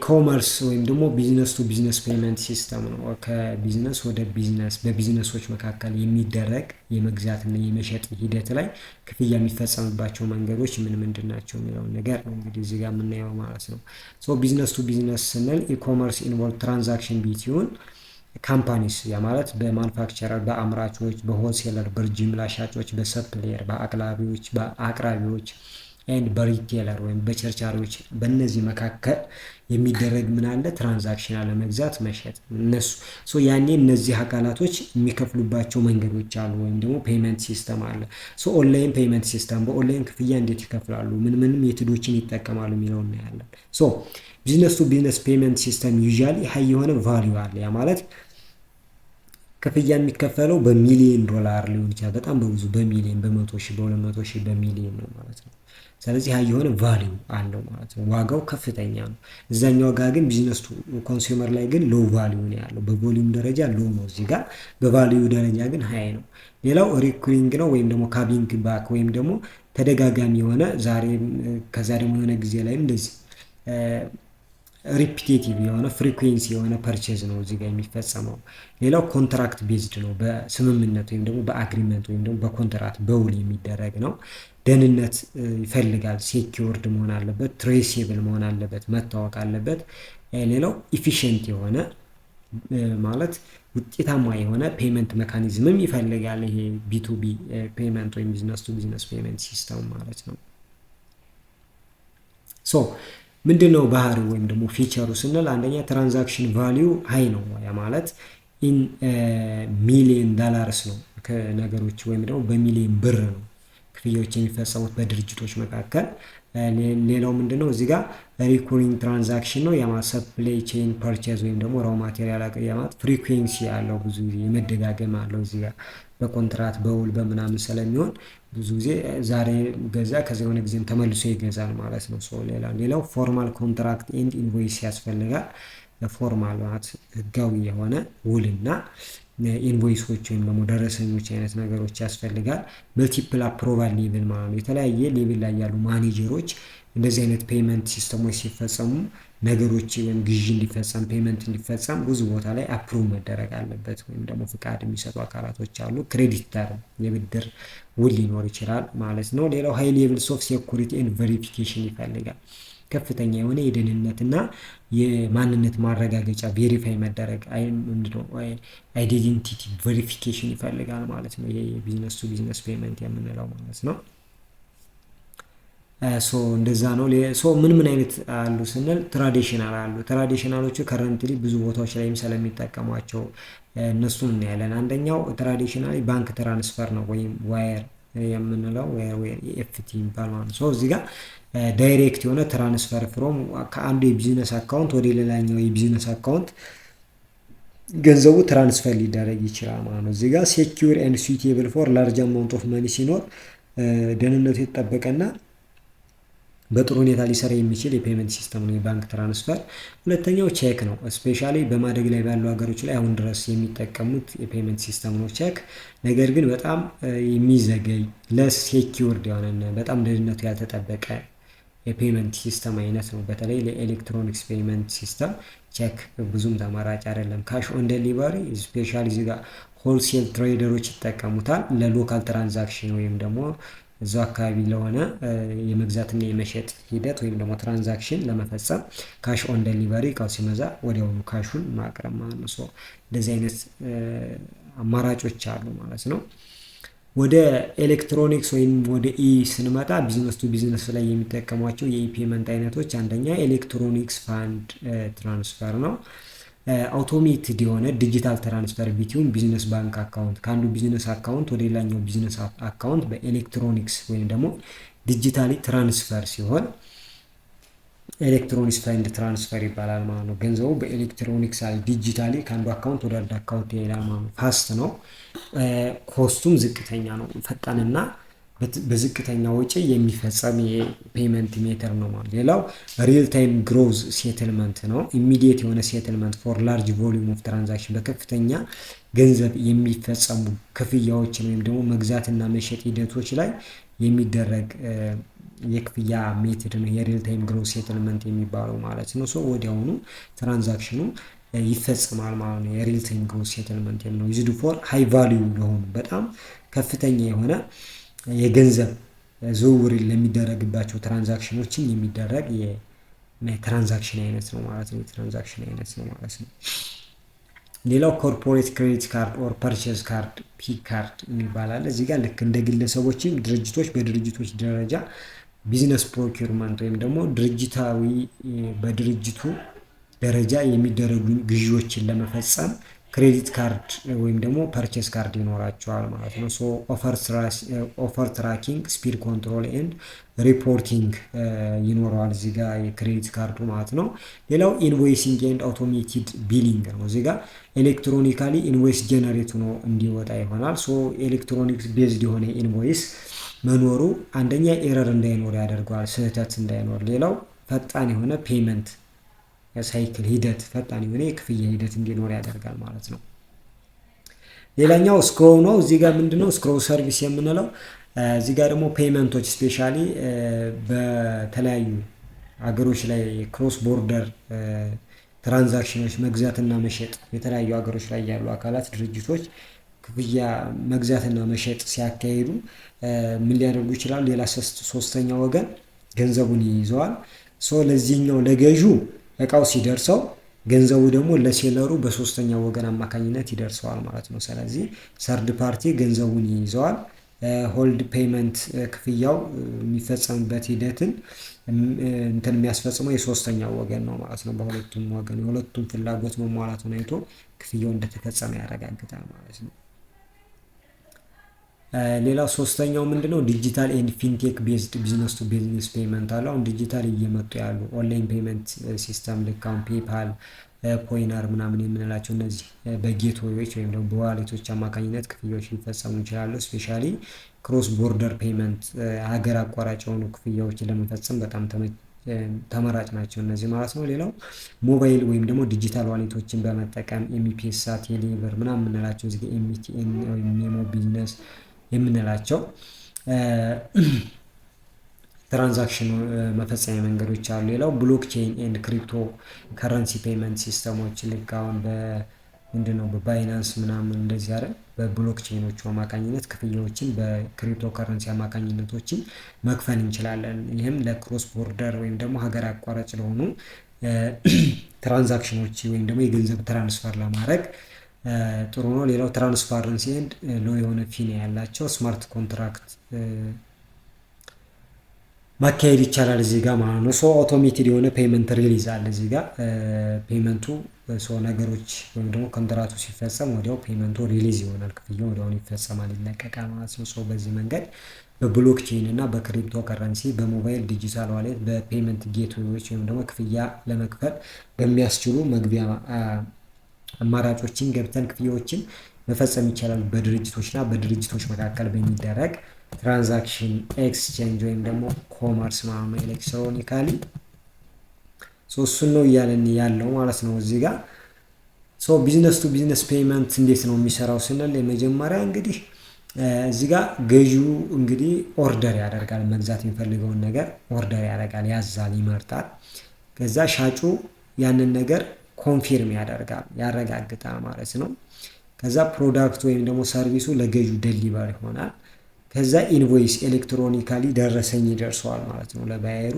ኮመርስ ወይም ደግሞ ቢዝነስ ቱ ቢዝነስ ፔመንት ሲስተም ነው። ከቢዝነስ ወደ ቢዝነስ በቢዝነሶች መካከል የሚደረግ የመግዛትና የመሸጥ ሂደት ላይ ክፍያ የሚፈጸምባቸው መንገዶች ምንድን ናቸው የሚለውን ነገር ነው እንግዲህ እዚህ ጋር የምናየው ማለት ነው። ቢዝነስ ቱ ቢዝነስ ስንል ኢኮመርስ ኢንቮልቭ ትራንዛክሽን ቢትዊን ካምፓኒስ፣ ያ ማለት በማኑፋክቸረር፣ በአምራቾች፣ በሆልሴለር፣ በጅምላ ሻጮች፣ በሰፕሌየር፣ በአቅራቢዎች ኤንድ በሪቴለር ወይም በቸርቻሪዎች፣ በእነዚህ መካከል የሚደረግ ምን አለ? ትራንዛክሽን አለ፣ መግዛት መሸጥ። እነሱ ያኔ እነዚህ አካላቶች የሚከፍሉባቸው መንገዶች አሉ፣ ወይም ደግሞ ፔመንት ሲስተም አለ። ኦንላይን ፔመንት ሲስተም፣ በኦንላይን ክፍያ እንዴት ይከፍላሉ፣ ምን ሜቶዶችን ይጠቀማሉ የሚለው እናያለን። ቢዝነስ ቱ ቢዝነስ ፔመንት ሲስተም ዩዥዋሊ ሀይ የሆነ ቫልዩ አለ። ያ ማለት ክፍያ የሚከፈለው በሚሊዮን ዶላር ሊሆን ይችላል፣ በጣም በብዙ በሚሊዮን፣ በ100 ሺህ፣ በ200 ሺህ፣ በሚሊዮን ነው ማለት ነው። ስለዚህ ሀይ የሆነ ቫልዩ አለው ማለት ነው። ዋጋው ከፍተኛ ነው። እዛኛው ጋር ግን ቢዝነስ ቱ ኮንሱመር ላይ ግን ሎው ቫልዩ ነው ያለው። በቮሊዩም ደረጃ ሎው ነው፣ እዚህ ጋር በቫልዩ ደረጃ ግን ሀይ ነው። ሌላው ሪኩሪንግ ነው ወይም ደግሞ ካቢንግ ባክ ወይም ደግሞ ተደጋጋሚ የሆነ ዛሬ ከዛ ደግሞ የሆነ ጊዜ ላይም እንደዚህ ሪፒቴቲቭ የሆነ ፍሪኩዌንሲ የሆነ ፐርቼዝ ነው እዚህ ጋር የሚፈጸመው። ሌላው ኮንትራክት ቤዝድ ነው፣ በስምምነት ወይም ደግሞ በአግሪመንት ወይም ደግሞ በኮንትራክት በውል የሚደረግ ነው። ደህንነት ይፈልጋል፣ ሴኪውርድ መሆን አለበት፣ ትሬሲብል መሆን አለበት፣ መታወቅ አለበት። ሌላው ኢፊሽንት የሆነ ማለት ውጤታማ የሆነ ፔመንት ሜካኒዝምም ይፈልጋል። ይሄ ቢ2ቢ ፔመንት ወይም ቢዝነስ ቱ ቢዝነስ ፔመንት ሲስተም ማለት ነው። ሶ ምንድነው ባህሪው ወይም ደግሞ ፊቸሩ ስንል አንደኛ ትራንዛክሽን ቫሊዩ ሃይ ነው። ያ ማለት ኢን ሚሊየን ዶላርስ ነው ከነገሮች ወይም ደግሞ በሚሊየን ብር ነው ክፍያዎች የሚፈጸሙት በድርጅቶች መካከል። ሌላው ምንድነው እዚህ ጋር ሪኩሪንግ ትራንዛክሽን ነው። ሰፕላይ ቼን ፐርቼዝ ወይም ደግሞ ራው ማቴሪያል አቅርቦት ፍሪኩዌንሲ ያለው ብዙ ጊዜ የመደጋገም አለው። እዚህ ጋር በኮንትራት በውል በምናምን ስለሚሆን ብዙ ጊዜ ዛሬ ገዛ ከዚ የሆነ ጊዜም ተመልሶ ይገዛል ማለት ነው። ሌላው ፎርማል ኮንትራክት ኤንድ ኢንቮይስ ያስፈልጋል። ፎርማል ማለት ህጋዊ የሆነ ውልና ኢንቮይሶች ወይም ደግሞ ደረሰኞች አይነት ነገሮች ያስፈልጋል። መልቲፕል አፕሮቫል ሌቭል ማለት ነው። የተለያየ ሌቭል ላይ ያሉ ማኔጀሮች እንደዚህ አይነት ፔመንት ሲስተሞች ሲፈጸሙ ነገሮች ወይም ግዢ እንዲፈጸም ፔመንት እንዲፈጸም ብዙ ቦታ ላይ አፕሩቭ መደረግ አለበት ወይም ደግሞ ፍቃድ የሚሰጡ አካላቶች አሉ። ክሬዲተር የብድር ውል ሊኖር ይችላል ማለት ነው። ሌላው ሃይ ሌቭልስ ኦፍ ሴኩሪቲ ኤንድ ቬሪፊኬሽን ይፈልጋል። ከፍተኛ የሆነ የደህንነትና የማንነት ማረጋገጫ ቬሪፋይ መደረግ አይዴንቲቲ ቬሪፊኬሽን ይፈልጋል ማለት ነው። ይሄ ቢዝነስ ቱ ቢዝነስ ፔመንት የምንለው ማለት ነው። እንደዛ ነው። ምን አይነት አሉ ስንል ትራዲሽናል አሉ። ትራዲሽናሎቹ ከረንትሊ ብዙ ቦታዎች ላይም ስለሚጠቀሟቸው እነሱን እናያለን። አንደኛው ትራዲሽናሊ ባንክ ትራንስፈር ነው ወይም ዋየር የምንለው ኤፍቲ የሚባል ማለት ነው። እዚህ ጋር ዳይሬክት የሆነ ትራንስፈር ፍሮም ከአንዱ የቢዝነስ አካውንት ወደ ሌላኛው የቢዝነስ አካውንት ገንዘቡ ትራንስፈር ሊደረግ ይችላል ማለት ነው። እዚህ ጋር ሴኪዩር ኤንድ ሱቴብል ፎር ላርጅ አማውንት ኦፍ መኒ ሲኖር ደህንነቱ የተጠበቀና በጥሩ ሁኔታ ሊሰራ የሚችል የፔመንት ሲስተም ነው የባንክ ትራንስፈር። ሁለተኛው ቼክ ነው። ስፔሻሊ በማደግ ላይ ባሉ ሀገሮች ላይ አሁን ድረስ የሚጠቀሙት የፔመንት ሲስተም ነው ቼክ። ነገር ግን በጣም የሚዘገይ ለስ ሴኪውርድ የሆነ በጣም ደህንነቱ ያልተጠበቀ የፔመንት ሲስተም አይነት ነው። በተለይ ለኤሌክትሮኒክስ ፔመንት ሲስተም ቼክ ብዙም ተመራጭ አይደለም። ካሽ ኦን ዴሊቨሪ ስፔሻሊ እዚህ ጋር ሆልሴል ትሬደሮች ይጠቀሙታል። ለሎካል ትራንዛክሽን ወይም ደግሞ እዛው አካባቢ ለሆነ የመግዛትና የመሸጥ ሂደት ወይም ደግሞ ትራንዛክሽን ለመፈጸም ካሽ ኦን ዴሊቨሪ እቃው ሲመዛ ወዲያውኑ ካሹን ማቅረብ ማለት ነው። እንደዚህ አይነት አማራጮች አሉ ማለት ነው። ወደ ኤሌክትሮኒክስ ወይም ወደ ኢ ስንመጣ ቢዝነስ ቱ ቢዝነስ ላይ የሚጠቀሟቸው የኢ ፔመንት አይነቶች አንደኛ ኤሌክትሮኒክስ ፋንድ ትራንስፈር ነው። አውቶሜትድ የሆነ ዲጂታል ትራንስፈር ቢትዊን ቢዝነስ ባንክ አካውንት ከአንዱ ቢዝነስ አካውንት ወደ ሌላኛው ቢዝነስ አካውንት በኤሌክትሮኒክስ ወይም ደግሞ ዲጂታሊ ትራንስፈር ሲሆን ኤሌክትሮኒክስ ፋንድ ትራንስፈር ይባላል ማለት ነው። ገንዘቡ በኤሌክትሮኒክስ ዲጂታሊ ከአንዱ አካውንት ወደ አንዱ አካውንት ይሄዳል ማለት ነው። ፋስት ነው። ኮስቱም ዝቅተኛ ነው። ፈጣንና በዝቅተኛ ወጪ የሚፈጸም የፔመንት ሜተር ነው ማለት። ሌላው ሪል ታይም ግሮዝ ሴትልመንት ነው። ኢሚዲየት የሆነ ሴትልመንት ፎር ላርጅ ቮሊዩም ኦፍ ትራንዛክሽን በከፍተኛ ገንዘብ የሚፈጸሙ ክፍያዎችን ወይም ደግሞ መግዛትና መሸጥ ሂደቶች ላይ የሚደረግ የክፍያ ሜትድ ነው የሪል ታይም ግሮዝ ሴትልመንት የሚባለው ማለት ነው። ወዲያውኑ ትራንዛክሽኑ ይፈጽማል ማለት ነው። የሪል ታይም ግሮዝ ሴትልመንት ነው ዩዝድ ፎር ሃይ ቫልዩ ለሆኑ በጣም ከፍተኛ የሆነ የገንዘብ ዝውውር ለሚደረግባቸው ትራንዛክሽኖችን የሚደረግ የትራንዛክሽን አይነት ነው ማለት ነው። የትራንዛክሽን አይነት ነው ማለት ነው። ሌላው ኮርፖሬት ክሬዲት ካርድ ኦር ፐርቼዝ ካርድ ፒ ካርድ የሚባል እዚህ ጋር ልክ እንደ ግለሰቦችም ድርጅቶች በድርጅቶች ደረጃ ቢዝነስ ፕሮኪርመንት ወይም ደግሞ ድርጅታዊ በድርጅቱ ደረጃ የሚደረጉ ግዢዎችን ለመፈጸም ክሬዲት ካርድ ወይም ደግሞ ፐርቼስ ካርድ ይኖራቸዋል ማለት ነው። ኦፈር ትራኪንግ ስፒድ ኮንትሮል ኤንድ ሪፖርቲንግ ይኖረዋል እዚህ ጋር የክሬዲት ካርዱ ማለት ነው። ሌላው ኢንቮይሲንግ ኤንድ አውቶሜትድ ቢሊንግ ነው። እዚህ ጋር ኤሌክትሮኒካሊ ኢንቮይስ ጀነሬት ሆኖ እንዲወጣ ይሆናል። ኤሌክትሮኒክስ ቤዝድ የሆነ ኢንቮይስ መኖሩ አንደኛ ኤረር እንዳይኖር ያደርገዋል፣ ስህተት እንዳይኖር። ሌላው ፈጣን የሆነ ፔመንት የሳይክል ሂደት ፈጣን የሆነ የክፍያ ሂደት እንዲኖር ያደርጋል ማለት ነው። ሌላኛው ስክሮው ነው። እዚህ ጋር ምንድነው ስክሮው ሰርቪስ የምንለው? እዚህ ጋር ደግሞ ፔመንቶች ስፔሻሊ በተለያዩ ሀገሮች ላይ ክሮስ ቦርደር ትራንዛክሽኖች መግዛትና መሸጥ የተለያዩ ሀገሮች ላይ ያሉ አካላት ድርጅቶች ክፍያ መግዛትና መሸጥ ሲያካሂዱ ምን ሊያደርጉ ይችላሉ? ሌላ ሶስተኛ ወገን ገንዘቡን ይይዘዋል። ለዚህኛው ለገዢው እቃው ሲደርሰው ገንዘቡ ደግሞ ለሴለሩ በሶስተኛ ወገን አማካኝነት ይደርሰዋል ማለት ነው። ስለዚህ ሰርድ ፓርቲ ገንዘቡን ይይዘዋል። ሆልድ ፔይመንት ክፍያው የሚፈጸምበት ሂደትን እንትን የሚያስፈጽመው የሶስተኛው ወገን ነው ማለት ነው። በሁለቱም ወገን የሁለቱም ፍላጎት መሟላቱን አይቶ ክፍያው እንደተፈጸመ ያረጋግጣል ማለት ነው። ሌላው ሶስተኛው ምንድነው? ዲጂታል ኤንድ ፊንቴክ ቤዝድ ቢዝነስ ቱ ቢዝነስ ፔይመንት አለ። አሁን ዲጂታል እየመጡ ያሉ ኦንላይን ፔይመንት ሲስተም ልክ አሁን ፔፓል፣ ፖይነር ምናምን የምንላቸው እነዚህ በጌትዌዎች ወይም ደግሞ በዋሌቶች አማካኝነት ክፍያዎች ሊፈጸሙ ይችላሉ። ስፔሻሊ ክሮስ ቦርደር ፔይመንት ሀገር አቋራጭ የሆኑ ክፍያዎችን ለመፈጸም በጣም ተመራጭ ናቸው እነዚህ ማለት ነው። ሌላው ሞባይል ወይም ደግሞ ዲጂታል ዋሌቶችን በመጠቀም ኤምፒኤሳ፣ ቴሌብር ምናምን የምንላቸው እዚህ ኤምቲኤን ወይም ሜሞ ቢዝነስ የምንላቸው ትራንዛክሽን መፈጸሚያ መንገዶች አሉ። ሌላው ብሎክቼን ኤንድ ክሪፕቶ ከረንሲ ፔይመንት ሲስተሞች ልክ አሁን ምንድነው በባይናንስ ምናምን እንደዚህ አይደል፣ በብሎክቼኖቹ አማካኝነት ክፍያዎችን በክሪፕቶ ከረንሲ አማካኝነቶችን መክፈል እንችላለን። ይህም ለክሮስ ቦርደር ወይም ደግሞ ሀገር አቋራጭ ለሆኑ ትራንዛክሽኖች ወይም ደግሞ የገንዘብ ትራንስፈር ለማድረግ ጥሩ ነው። ሌላው ትራንስፓረንሲ ኤንድ ሎ የሆነ ፊ ያላቸው ስማርት ኮንትራክት ማካሄድ ይቻላል እዚህ ጋር ማለት ነው። ሶ አውቶሜትድ የሆነ ፔይመንት ሪሊዝ አለ እዚህ ጋር ፔይመንቱ ነገሮች ወይም ደግሞ ኮንትራቱ ሲፈጸም ወዲያው ፔይመንቱ ሪሊዝ ይሆናል፣ ክፍያው ወዲያውኑ ይፈጸማል፣ ይለቀቃል ማለት ነው። ሶ በዚህ መንገድ በብሎክቼን እና በክሪፕቶ ከረንሲ በሞባይል ዲጂታል ዋሌት በፔይመንት ጌትዌዎች ወይም ደግሞ ክፍያ ለመክፈል በሚያስችሉ መግቢያ አማራጮችን ገብተን ክፍያዎችን መፈጸም ይቻላል። በድርጅቶችና በድርጅቶች መካከል በሚደረግ ትራንዛክሽን ኤክስቼንጅ ወይም ደግሞ ኮመርስ ማለት ነው ኤሌክትሮኒካሊ። እሱን ነው እያለን ያለው ማለት ነው እዚህ ጋር። ቢዝነስ ቱ ቢዝነስ ፔይመንት እንዴት ነው የሚሰራው ስንል የመጀመሪያ እንግዲህ እዚህ ጋር ገዢው እንግዲህ ኦርደር ያደርጋል፣ መግዛት የሚፈልገውን ነገር ኦርደር ያደርጋል፣ ያዛል፣ ይመርጣል። ከዛ ሻጩ ያንን ነገር ኮንፊርም ያደርጋል፣ ያረጋግጣል ማለት ነው። ከዛ ፕሮዳክት ወይም ደግሞ ሰርቪሱ ለገዢው ደሊቨር ይሆናል። ከዛ ኢንቮይስ ኤሌክትሮኒካሊ ደረሰኝ ይደርሰዋል ማለት ነው ለባየሩ።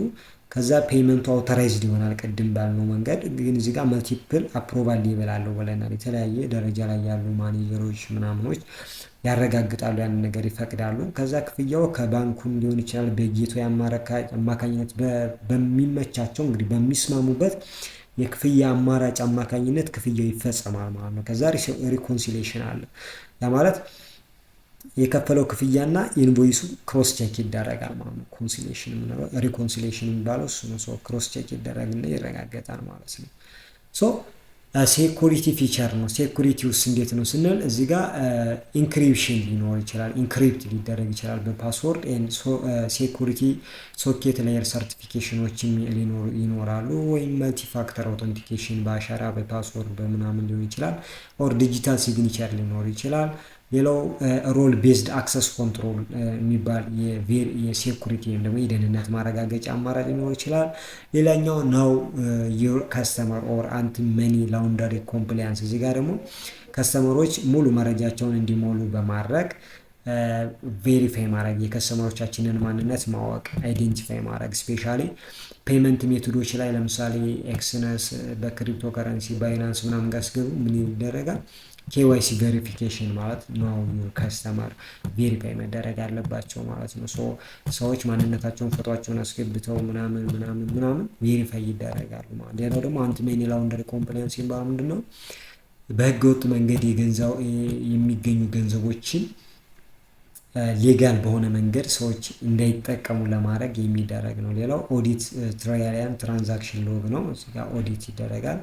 ከዛ ፔይመንቱ አውቶራይዝድ ይሆናል ቅድም ባልነው መንገድ። ግን እዚህ ጋር መልቲፕል አፕሮቫል ሌቨል አለው ብለናል። የተለያየ ደረጃ ላይ ያሉ ማኔጀሮች ምናምኖች ያረጋግጣሉ፣ ያንን ነገር ይፈቅዳሉ። ከዛ ክፍያው ከባንኩም ሊሆን ይችላል በጌትዌይ አማካኝነት በሚመቻቸው እንግዲህ በሚስማሙበት የክፍያ አማራጭ አማካኝነት ክፍያው ይፈጸማል ማለት ነው። ከዛ ሪኮንሲሌሽን አለ። ያ ማለት የከፈለው ክፍያና ኢንቮይሱ ክሮስ ቼክ ይደረጋል ማለት ነው። ኮንሲሌሽን የምንለው ሪኮንሲሌሽን የሚባለው እሱ ነው። ክሮስ ቼክ ይደረግና ይረጋገጣል ማለት ነው። ሴኩሪቲ ፊቸር ነው። ሴኩሪቲ ውስጥ እንዴት ነው ስንል እዚህ ጋር ኢንክሪፕሽን ሊኖር ይችላል፣ ኢንክሪፕት ሊደረግ ይችላል በፓስወርድ ሴኩሪቲ ሶኬት ሌየር ሰርቲፊኬሽኖችም ይኖራሉ። ወይም መልቲ ፋክተር አውተንቲኬሽን በአሻራ በፓስወርድ በምናምን ሊሆን ይችላል። ኦር ዲጂታል ሲግኒቸር ሊኖር ይችላል። ሌላው ሮል ቤዝድ አክሰስ ኮንትሮል የሚባል የሴኩሪቲ ወይም ደግሞ የደህንነት ማረጋገጫ አማራጭ ሊኖር ይችላል። ሌላኛው ናው ዩር ከስተመር ኦር አንቲ መኒ ላውንደሪ ኮምፕላያንስ። እዚህ ጋር ደግሞ ከስተመሮች ሙሉ መረጃቸውን እንዲሞሉ በማድረግ ቬሪፋይ ማድረግ የከስተመሮቻችንን ማንነት ማወቅ አይዴንቲፋይ ማድረግ ስፔሻሊ ፔይመንት ሜቶዶች ላይ ለምሳሌ ኤክስነስ በክሪፕቶ ከረንሲ ባይናንስ ምናምን ጋር ሲገቡ ምን ይደረጋል? ኬዋይሲ ቬሪፊኬሽን ማለት ነው። ከስተመር ቬሪፋይ መደረግ አለባቸው ማለት ነው። ሰዎች ማንነታቸውን ፎቶቸውን አስገብተው ምናምን ቬሪፋይ ይደረጋሉ ማለት። ሌላው ደግሞ አንቲ መኒ ላውንደሪ ኮምፕላያንስ ሲባል ምንድነው? በህገወጥ መንገድ የሚገኙ ገንዘቦችን ሌጋል በሆነ መንገድ ሰዎች እንዳይጠቀሙ ለማድረግ የሚደረግ ነው። ሌላው ኦዲት ትራያሊያን ትራንዛክሽን ሎግ ነው። እዚህ ጋር ኦዲት ይደረጋል።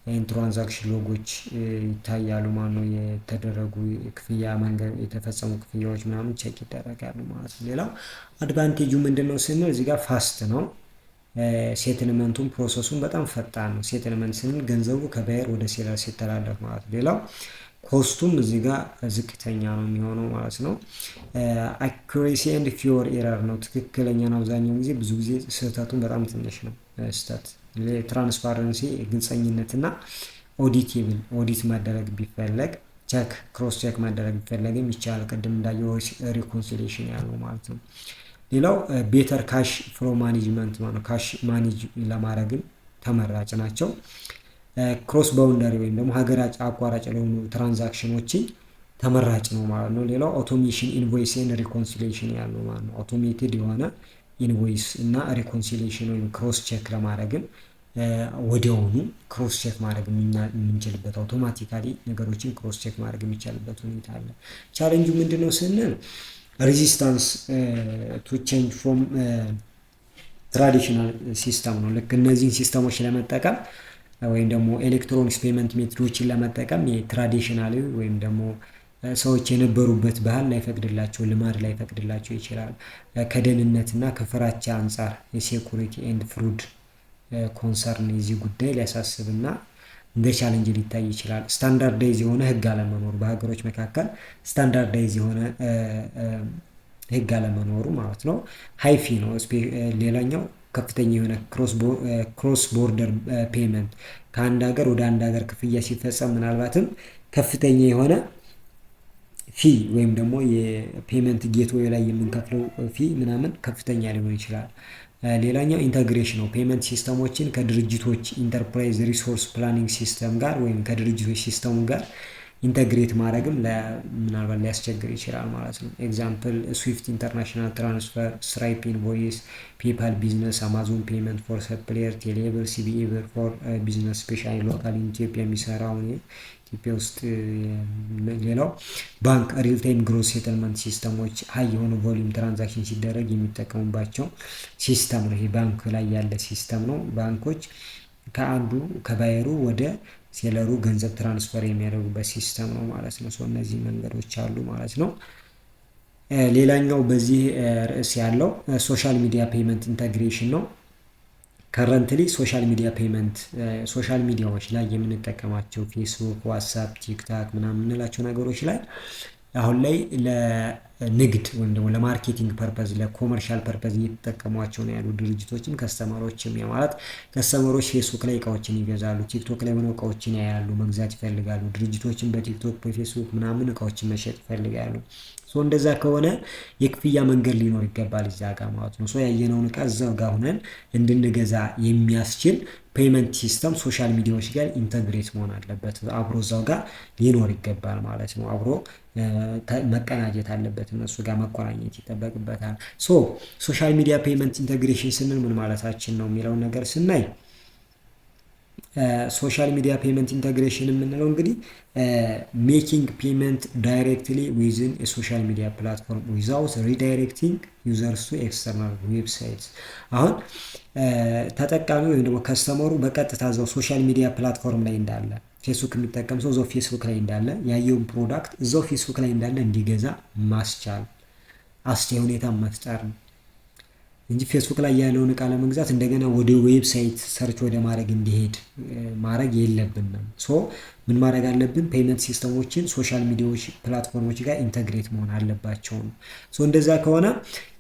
ይህን ትራንዛክሽን ሎጎች ይታያሉ ማለት ነው። የተደረጉ ክፍያ መንገድ የተፈጸሙ ክፍያዎች ምናምን ቼክ ይደረጋሉ ማለት ነው። ሌላው አድቫንቴጁ ምንድነው ስንል እዚህ ጋር ፋስት ነው። ሴትልመንቱን ፕሮሰሱን በጣም ፈጣን ነው። ሴትልመንት ስንል ገንዘቡ ከባየር ወደ ሴለር ሲተላለፍ ማለት ነው። ሌላው ኮስቱም እዚህ ጋር ዝቅተኛ ነው የሚሆነው ማለት ነው። አኩሬሲ ኤንድ ፊወር ኤረር ነው። ትክክለኛ ነው አብዛኛው ጊዜ፣ ብዙ ጊዜ ስህተቱን በጣም ትንሽ ነው ስህተት። ትራንስፓረንሲ ግልጸኝነትና ኦዲቴብል ኦዲት ማደረግ ቢፈለግ ክሮስ ቼክ ማደረግ ቢፈለግም ይቻላል። ቅድም እንዳየው ሪኮንሲሌሽን ያለው ማለት ነው። ሌላው ቤተር ካሽ ፍሎ ማኔጅመንት ማለት ነው። ካሽ ማኔጅ ለማድረግም ተመራጭ ናቸው። ክሮስ ባውንደሪ ወይም ደግሞ ሀገር አቋራጭ ለሆኑ ትራንዛክሽኖችን ተመራጭ ነው ማለት ነው። ሌላው አውቶሜሽን ኢንቮይስ ኤንድ ሪኮንሲሌሽን ያለው ማለት ነው። አውቶሜትድ የሆነ ኢንቮይስ እና ሪኮንሲሌሽን ወይም ክሮስ ቼክ ለማድረግም ወዲያውኑ ክሮስ ቼክ ማድረግ የምንችልበት አውቶማቲካሊ ነገሮችን ክሮስ ቼክ ማድረግ የሚቻልበት ሁኔታ አለ። ቻሌንጁ ምንድነው ስንል ሬዚስታንስ ቱ ቼንጅ ፍሮም ትራዲሽናል ሲስተም ነው። ልክ እነዚህን ሲስተሞች ለመጠቀም ወይም ደግሞ ኤሌክትሮኒክስ ፔመንት ሜትዶችን ለመጠቀም የትራዲሽናል ወይም ደግሞ ሰዎች የነበሩበት ባህል ላይፈቅድላቸው፣ ልማድ ላይፈቅድላቸው ይችላል። ከደህንነትና ከፍራቻ አንጻር የሴኩሪቲ ኤንድ ፍሩድ ኮንሰርን የዚህ ጉዳይ ሊያሳስብና እንደ ቻሌንጅ ሊታይ ይችላል። ስታንዳርዳይዝ የሆነ ህግ አለመኖሩ፣ በሀገሮች መካከል ስታንዳርዳይዝ የሆነ ህግ አለመኖሩ ማለት ነው። ሃይፊ ነው። ሌላኛው ከፍተኛ የሆነ ክሮስ ቦርደር ፔመንት ከአንድ ሀገር ወደ አንድ ሀገር ክፍያ ሲፈጸም ምናልባትም ከፍተኛ የሆነ ፊ ወይም ደግሞ የፔመንት ጌትዌይ ላይ የምንከፍለው ፊ ምናምን ከፍተኛ ሊሆን ይችላል። ሌላኛው ኢንተግሬሽን ነው። ፔመንት ሲስተሞችን ከድርጅቶች ኢንተርፕራይዝ ሪሶርስ ፕላኒንግ ሲስተም ጋር ወይም ከድርጅቶች ሲስተሙ ጋር ኢንተግሬት ማድረግም ምናልባት ሊያስቸግር ይችላል ማለት ነው። ኤግዛምፕል ስዊፍት ኢንተርናሽናል ትራንስፈር፣ ስትራይፕ ኢንቮይስ፣ ፔፓል ቢዝነስ፣ አማዞን ፔመንት ፎር ሰፕላየር፣ ቴሌብር፣ ሲቢኢ ብር ፎር ቢዝነስ ስፔሻሊ ሎካል ኢትዮጵያ የሚሰራው ኢትዮጵያ ውስጥ። ሌላው ባንክ ሪል ታይም ግሮስ ሴትልመንት ሲስተሞች ሀይ የሆኑ ቮሊዩም ትራንዛክሽን ሲደረግ የሚጠቀሙባቸው ሲስተም ነው። ይሄ ባንክ ላይ ያለ ሲስተም ነው። ባንኮች ከአንዱ ከባየሩ ወደ ሴለሩ ገንዘብ ትራንስፈር የሚያደርጉበት ሲስተም ነው ማለት ነው። እነዚህ መንገዶች አሉ ማለት ነው። ሌላኛው በዚህ ርዕስ ያለው ሶሻል ሚዲያ ፔመንት ኢንተግሬሽን ነው። ከረንትሊ ሶሻል ሚዲያ ፔመንት ሶሻል ሚዲያዎች ላይ የምንጠቀማቸው ፌስቡክ፣ ዋትሳፕ፣ ቲክታክ ምናምን የምንላቸው ነገሮች ላይ አሁን ላይ ለንግድ ወይም ደግሞ ለማርኬቲንግ ፐርፐዝ ለኮመርሻል ፐርፐዝ እየተጠቀሟቸው ነው ያሉ ድርጅቶችም ከስተመሮችም ማለት ከስተመሮች ፌስቡክ ላይ እቃዎችን ይገዛሉ፣ ቲክቶክ ላይ ሆነው እቃዎችን ያያሉ፣ መግዛት ይፈልጋሉ። ድርጅቶችም በቲክቶክ በፌስቡክ ምናምን እቃዎችን መሸጥ ይፈልጋሉ። እንደዛ ከሆነ የክፍያ መንገድ ሊኖር ይገባል እዛ ጋር ማለት ነው። ያየነውን እቃ እዛው ጋር ሆነን እንድንገዛ የሚያስችል ፔመንት ሲስተም ሶሻል ሚዲያዎች ጋር ኢንተግሬት መሆን አለበት። አብሮ እዛው ጋር ሊኖር ይገባል ማለት ነው። አብሮ መቀናጀት አለበት፣ እነሱ ጋር መቆራኘት ይጠበቅበታል። ሶሻል ሚዲያ ፔመንት ኢንተግሬሽን ስንል ምን ማለታችን ነው የሚለውን ነገር ስናይ ሶሻል ሚዲያ ፔመንት ኢንተግሬሽን የምንለው እንግዲህ ሜኪንግ ፔመንት ዳይሬክትሊ ዊዝን የሶሻል ሚዲያ ፕላትፎርም ዊዛውት ሪዳይሬክቲንግ ዩዘርስ ቱ ኤክስተርናል ዌብሳይትስ። አሁን ተጠቃሚ ወይም ደግሞ ከስተመሩ በቀጥታ እዛው ሶሻል ሚዲያ ፕላትፎርም ላይ እንዳለ ፌስቡክ የሚጠቀም ሰው እዛው ፌስቡክ ላይ እንዳለ ያየውን ፕሮዳክት እዛው ፌስቡክ ላይ እንዳለ እንዲገዛ ማስቻል አስቻይ ሁኔታ መፍጠር ነው እንጂ ፌስቡክ ላይ ያለውን እቃ ለመግዛት እንደገና ወደ ዌብሳይት ሰርች ወደ ማድረግ እንዲሄድ ማድረግ የለብንም። ምን ማድረግ አለብን? ፔመንት ሲስተሞችን ሶሻል ሚዲያዎች ፕላትፎርሞች ጋር ኢንተግሬት መሆን አለባቸው ነው። እንደዛ ከሆነ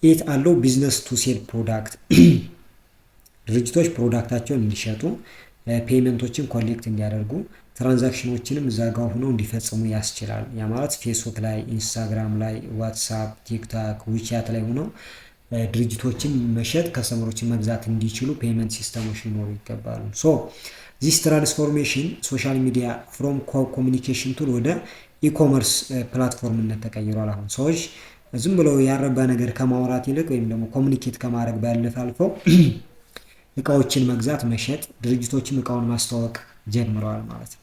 ኢት አለው ቢዝነስ ቱ ሴል ፕሮዳክት ድርጅቶች ፕሮዳክታቸውን እንዲሸጡ ፔመንቶችን ኮሌክት እንዲያደርጉ ትራንዛክሽኖችንም እዛ ጋር ሆነው እንዲፈጽሙ ያስችላል። ያ ማለት ፌስቡክ ላይ፣ ኢንስታግራም ላይ፣ ዋትሳፕ፣ ቲክታክ፣ ዊቻት ላይ ሆነው ድርጅቶችን መሸጥ ከስተመሮችን መግዛት እንዲችሉ ፔመንት ሲስተሞች ሊኖሩ ይገባሉ። ዚስ ትራንስፎርሜሽን ሶሻል ሚዲያ ፍሮም ኮሚኒኬሽን ቱል ወደ ኢኮመርስ ፕላትፎርምነት ተቀይሯል። አሁን ሰዎች ዝም ብለው ያረባ ነገር ከማውራት ይልቅ ወይም ደግሞ ኮሚኒኬት ከማድረግ ባለፈ አልፈው እቃዎችን መግዛት መሸጥ፣ ድርጅቶችም እቃውን ማስተዋወቅ ጀምረዋል ማለት ነው።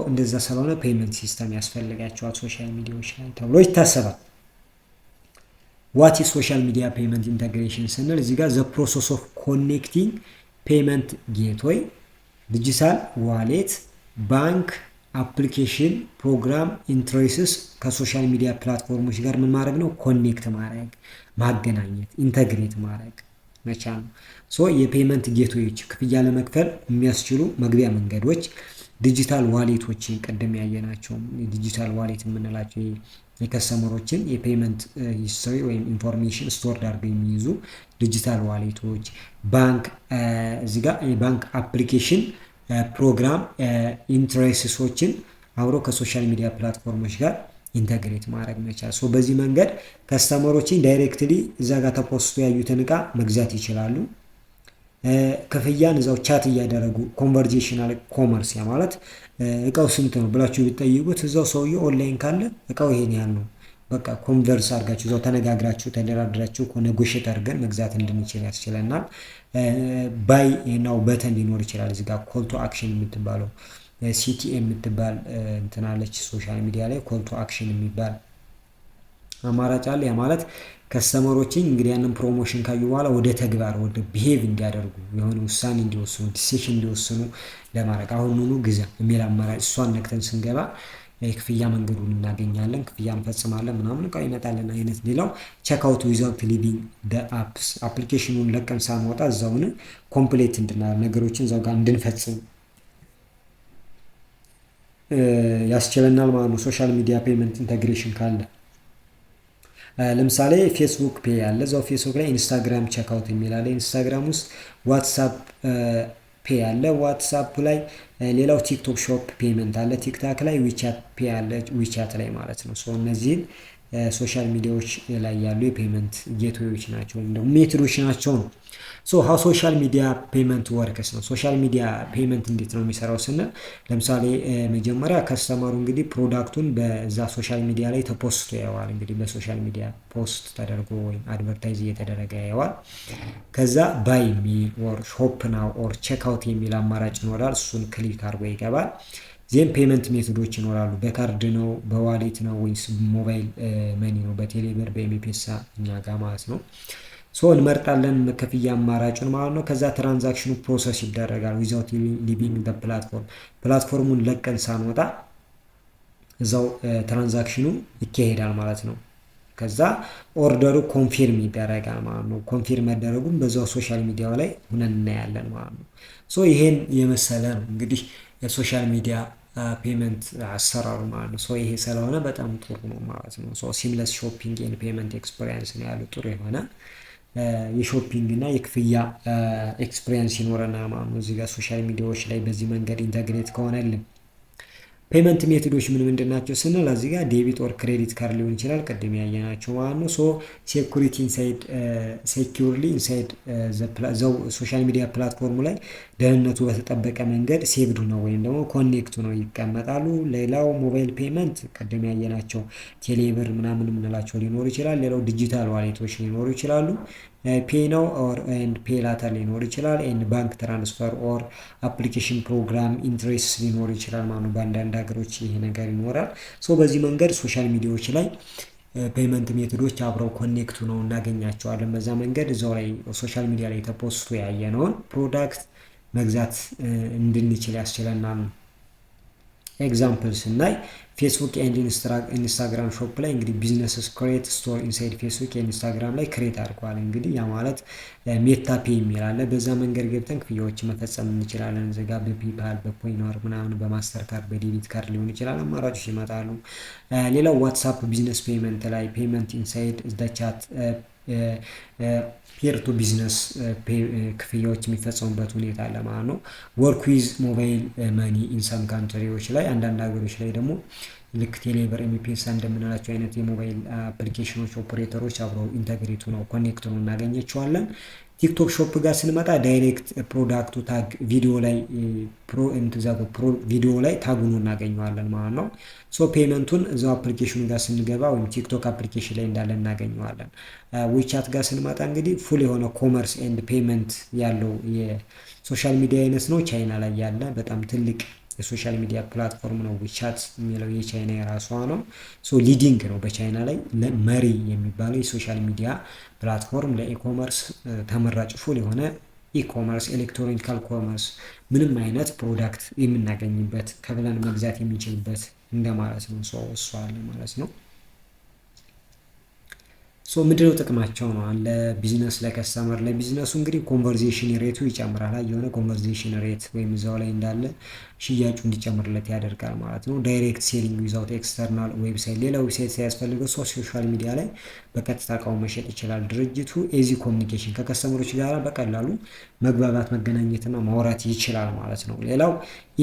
እንደዛ ስለሆነ ፔመንት ሲስተም ያስፈልጋቸዋል ሶሻል ሚዲያዎች ላይ ተብሎ ይታሰባል። ዋት ኢዝ ሶሻል ሚዲያ ፔመንት ኢንተግሬሽን ስንል እዚህ ጋር ዘ ፕሮሰስ ኦፍ ኮኔክቲንግ ፔመንት ጌትዌይ፣ ዲጂታል ዋሌት፣ ባንክ አፕሊኬሽን፣ ፕሮግራም ኢንተርፌስስ ከሶሻል ሚዲያ ፕላትፎርሞች ጋር ምን ማድረግ ነው? ኮኔክት ማድረግ፣ ማገናኘት፣ ኢንተግሬት ማድረግ መቻል ነው። የፔመንት ጌትዌዮች ክፍያ ለመክፈል የሚያስችሉ መግቢያ መንገዶች ዲጂታል ዋሌቶችን ቅድም ያየናቸው ዲጂታል ዋሌት የምንላቸው የከስተመሮችን የፔመንት ሂስትሪ ወይም ኢንፎርሜሽን ስቶርድ አድርገው የሚይዙ ዲጂታል ዋሌቶች፣ ባንክ እዚህ ጋር የባንክ አፕሊኬሽን፣ ፕሮግራም ኢንተርፌሶችን አብሮ ከሶሻል ሚዲያ ፕላትፎርሞች ጋር ኢንተግሬት ማድረግ መቻል። በዚህ መንገድ ከስተመሮችን ዳይሬክትሊ እዛ ጋር ተፖስቶ ያዩትን እቃ መግዛት ይችላሉ። ክፍያን እዛው ቻት እያደረጉ ኮንቨርዜሽናል ኮመርስ ያ ማለት እቃው ስንት ነው ብላችሁ ቢጠይቁት እዛው ሰውዬው ኦንላይን ካለ እቃው ይሄን ያህል ነው በቃ ኮንቨርስ አድርጋችሁ እዛው ተነጋግራችሁ ተደራድራችሁ ኔጎሽየት አድርገን መግዛት እንድንችል ያስችለናል። ባይ ናው በተን ሊኖር ይችላል እዚህ ጋር ኮል ቱ አክሽን የምትባለው ሲቲኤም የምትባል እንትናለች ሶሻል ሚዲያ ላይ ኮል ቱ አክሽን የሚባል አማራጭ አለ። ያ ማለት ከስተመሮችን እንግዲህ ያንን ፕሮሞሽን ካዩ በኋላ ወደ ተግባር ወደ ቢሄቭ እንዲያደርጉ የሆነ ውሳኔ እንዲወስኑ ዲሲሽን እንዲወስኑ ለማድረግ አሁኑኑ ግዛ የሚል አማራጭ እሷን ነክተን ስንገባ የክፍያ መንገዱን እናገኛለን። ክፍያ እንፈጽማለን ምናምን እቃው ይመጣልን አይነት። ሌላው ቼክ አውት ዊዛውት ሊቪንግ ደ አፕስ አፕሊኬሽኑን ለቀን ሳንወጣ እዛውን ኮምፕሌት ነገሮችን እዛው ጋር እንድንፈጽም ያስችለናል ማለት ነው። ሶሻል ሚዲያ ፔመንት ኢንተግሬሽን ካለ ለምሳሌ ፌስቡክ ፔ ያለ እዛው ፌስቡክ ላይ ኢንስታግራም ቼክአውት የሚል አለ። ኢንስታግራም ውስጥ ዋትሳፕ ፔ አለ። ዋትሳፕ ላይ ሌላው ቲክቶክ ሾፕ ፔመንት አለ። ቲክታክ ላይ ዊቻት ፔ አለ። ዊቻት ላይ ማለት ነው። እነዚህን ሶሻል ሚዲያዎች ላይ ያሉ የፔመንት ጌትዌዎች ናቸው ወይም ደግሞ ሜትዶች ናቸው ነው። ሀው ሶሻል ሚዲያ ፔመንት ወርክስ ነው። ሶሻል ሚዲያ ፔመንት እንዴት ነው የሚሰራው ስንል ለምሳሌ መጀመሪያ ከስተመሩ እንግዲህ ፕሮዳክቱን በዛ ሶሻል ሚዲያ ላይ ተፖስቶ ያየዋል። እንግዲህ በሶሻል ሚዲያ ፖስት ተደርጎ ወይም አድቨርታይዝ እየተደረገ ያየዋል። ከዛ ባይ ሚ ኦር ሾፕ ናው ኦር ቼክ አውት የሚል አማራጭ ይኖራል። እሱን ክሊክ አድርጎ ይገባል። ዜን ፔመንት ሜቶዶች ይኖራሉ። በካርድ ነው፣ በዋሌት ነው ወይስ ሞባይል መኒ ነው፣ በቴሌብር በኤምፔሳ እኛ ጋር ማለት ነው። እንመርጣለን ክፍያ አማራጩን ማለት ነው። ከዛ ትራንዛክሽኑ ፕሮሰስ ይደረጋል ዊዛውት ሊቪንግ ደ ፕላትፎርም። ፕላትፎርሙን ለቀን ሳንወጣ እዛው ትራንዛክሽኑ ይካሄዳል ማለት ነው። ከዛ ኦርደሩ ኮንፊርም ይደረጋል ማለት ነው። ኮንፊርም መደረጉም በዛው ሶሻል ሚዲያው ላይ ሆነን እናያለን ማለት ነው። ይሄን የመሰለ ነው እንግዲህ የሶሻል ሚዲያ ፔመንት አሰራሩ ማለት ነው። ይሄ ስለሆነ በጣም ጥሩ ነው ማለት ነው። ሲምለስ ሾፒንግ ኤንድ ፔመንት ኤክስፒሪየንስ ነው ያለው። ጥሩ የሆነ የሾፒንግ እና የክፍያ ኤክስፒሪየንስ ይኖረናል ማለት ነው። እዚህ ጋር ሶሻል ሚዲያዎች ላይ በዚህ መንገድ ኢንተግሬት ከሆነልን ፔመንት ሜቶዶች ምንድን ናቸው ስንል እዚህ ጋር ዴቢት ኦር ክሬዲት ካርድ ሊሆን ይችላል፣ ቅድም ያየናቸው ማለት ነው። ሴኩሪቲ ኢንሳይድ ሴኩርሊ ኢንሳይድ ዘው ሶሻል ሚዲያ ፕላትፎርሙ ላይ ደህንነቱ በተጠበቀ መንገድ ሴቭዱ ነው ወይም ደግሞ ኮኔክቱ ነው ይቀመጣሉ። ሌላው ሞባይል ፔመንት ቅድም ያየናቸው ቴሌብር ምናምን የምንላቸው ሊኖሩ ይችላል። ሌላው ዲጂታል ዋሌቶች ሊኖሩ ይችላሉ። ፔይ ነው ኦር ኤንድ ፔይ ላተር ሊኖር ይችላል። ኤንድ ባንክ ትራንስፈር ኦር አፕሊኬሽን ፕሮግራም ኢንትሬስት ሊኖር ይችላል ማለት ነው። በአንዳንድ ሀገሮች ይሄ ነገር ይኖራል። በዚህ መንገድ ሶሻል ሚዲያዎች ላይ ፔመንት ሜቶዶች አብረው ኮኔክቱ ነው እናገኛቸዋለን። በዛ መንገድ እዛው ላይ ሶሻል ሚዲያ ላይ ተፖስቶ ያየነውን ፕሮዳክት መግዛት እንድንችል ያስችለናል። ኤግዛምፕል ስናይ ፌስቡክ ኤንድ ኢንስታግራም ሾፕ ላይ እንግዲህ ቢዝነስስ ክሬት ስቶር ኢንሳይድ ፌስቡክ ኢንስታግራም ላይ ክሬት አድርገዋል። እንግዲህ ያ ማለት ሜታ ፔ የሚል አለ። በዛ መንገድ ገብተን ክፍያዎችን መፈጸም እንችላለን። እዚጋ በፔፓል በፖይነር ምናምን በማስተር ካርድ በዴቢት ካርድ ሊሆን ይችላል። አማራጮች ይመጣሉ። ሌላው ዋትሳፕ ቢዝነስ ፔመንት ላይ ፔመንት ኢንሳይድ ዘ ቻት ፔር ቱ ቢዝነስ ክፍያዎች የሚፈጸሙበት ሁኔታ አለ ማለት ነው። ወርክ ዊዝ ሞባይል መኒ ኢንሰም ካንትሪዎች ላይ አንዳንድ ሀገሮች ላይ ደግሞ ልክ ቴሌብር ኤምፔሳ እንደምንላቸው አይነት የሞባይል አፕሊኬሽኖች ኦፕሬተሮች አብረው ኢንተግሬቱ ነው ኮኔክት ነው እናገኘቸዋለን። ቲክቶክ ሾፕ ጋር ስንመጣ ዳይሬክት ፕሮዳክቱ ታግ ቪዲዮ ላይ ታጉኖ እናገኘዋለን ማለት ነው። ፔመንቱን እዛው አፕሊኬሽኑ ጋር ስንገባ ወይም ቲክቶክ አፕሊኬሽን ላይ እንዳለ እናገኘዋለን። ዊቻት ጋር ስንመጣ እንግዲህ ፉል የሆነ ኮመርስ ኤንድ ፔመንት ያለው የሶሻል ሚዲያ አይነት ነው። ቻይና ላይ ያለ በጣም ትልቅ የሶሻል ሚዲያ ፕላትፎርም ነው። ዊቻት የሚለው የቻይና የራሷ ነው። ሊዲንግ ነው በቻይና ላይ መሪ የሚባለው የሶሻል ሚዲያ ፕላትፎርም ለኢኮመርስ ተመራጭ ፉል የሆነ ኢኮመርስ ኤሌክትሮኒካል ኮመርስ ምንም አይነት ፕሮዳክት የምናገኝበት ከብለን መግዛት የሚችልበት እንደማለት ነው። እሱ አለ ማለት ነው። ምንድነው ጥቅማቸው ነው አለ ቢዝነስ ለከስተመር ለቢዝነሱ እንግዲህ ኮንቨርዜሽን ሬቱ ይጨምራል። የሆነ ኮንቨርዜሽን ሬት ወይም እዛው ላይ እንዳለ ሽያጩ እንዲጨምርለት ያደርጋል ማለት ነው። ዳይሬክት ሴሊንግ ዊዛውት ኤክስተርናል ዌብሳይት ሌላ ዌብሳይት ሳያስፈልገው ሶሻል ሚዲያ ላይ በቀጥታ እቃውን መሸጥ ይችላል ድርጅቱ። ኤዚ ኮሚኒኬሽን ከከስተመሮች ጋር በቀላሉ መግባባት መገናኘትና ማውራት ይችላል ማለት ነው። ሌላው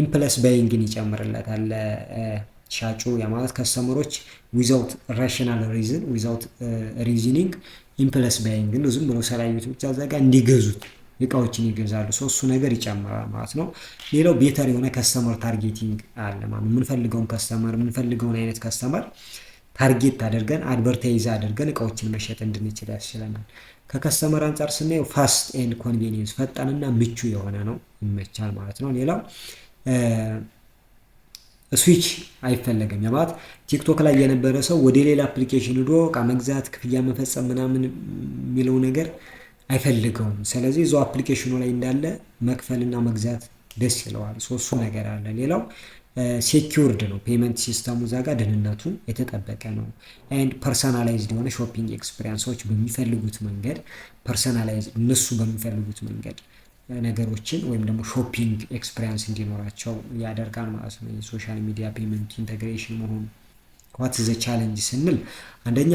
ኢምፕለስ ባይንግን ይጨምርለታል ሻጩ ማለት ከስተመሮች ዊዛውት ራሽናል ሪዝን ዊዛውት ሪዝኒንግ ኢምፕለስ ባይንግ ዝም ብሎ ሰላዩት ብቻ ዘጋ እንዲገዙት እቃዎችን ይገዛሉ። እሱ ነገር ይጨምራል ማለት ነው። ሌላው ቤተር የሆነ ከስተመር ታርጌቲንግ አለ ማለት የምንፈልገውን አይነት ከስተመር ታርጌት አድርገን አድቨርታይዝ አድርገን እቃዎችን መሸጥ እንድንችል ያስችለናል። ከከስተመር አንጻር ስናየው ፋስት ኤንድ ኮንቬኒየንስ ፈጣንና ምቹ የሆነ ነው፣ ይመቻል ማለት ነው። ሌላው ስዊች አይፈለግም ማለት ቲክቶክ ላይ የነበረ ሰው ወደ ሌላ አፕሊኬሽን ሄዶ እቃ መግዛት፣ ክፍያ መፈጸም ምናምን የሚለው ነገር አይፈልገውም። ስለዚህ እዛው አፕሊኬሽኑ ላይ እንዳለ መክፈልና መግዛት ደስ ይለዋል። እሱ ነገር አለ። ሌላው ሴኪውርድ ነው ፔመንት ሲስተሙ፣ እዛ ጋር ደህንነቱ የተጠበቀ ነው። ኤንድ ፐርሰናላይዝድ የሆነ ሾፒንግ ኤክስፒሪያንስ፣ ሰዎች በሚፈልጉት መንገድ ፐርሰናላይዝ እነሱ በሚፈልጉት መንገድ ነገሮችን ወይም ደግሞ ሾፒንግ ኤክስፒሪያንስ እንዲኖራቸው ያደርጋል ማለት ነው። የሶሻል ሚዲያ ፔመንት ኢንተግሬሽን መሆኑ ዋት ዘ ቻሌንጅ ስንል አንደኛ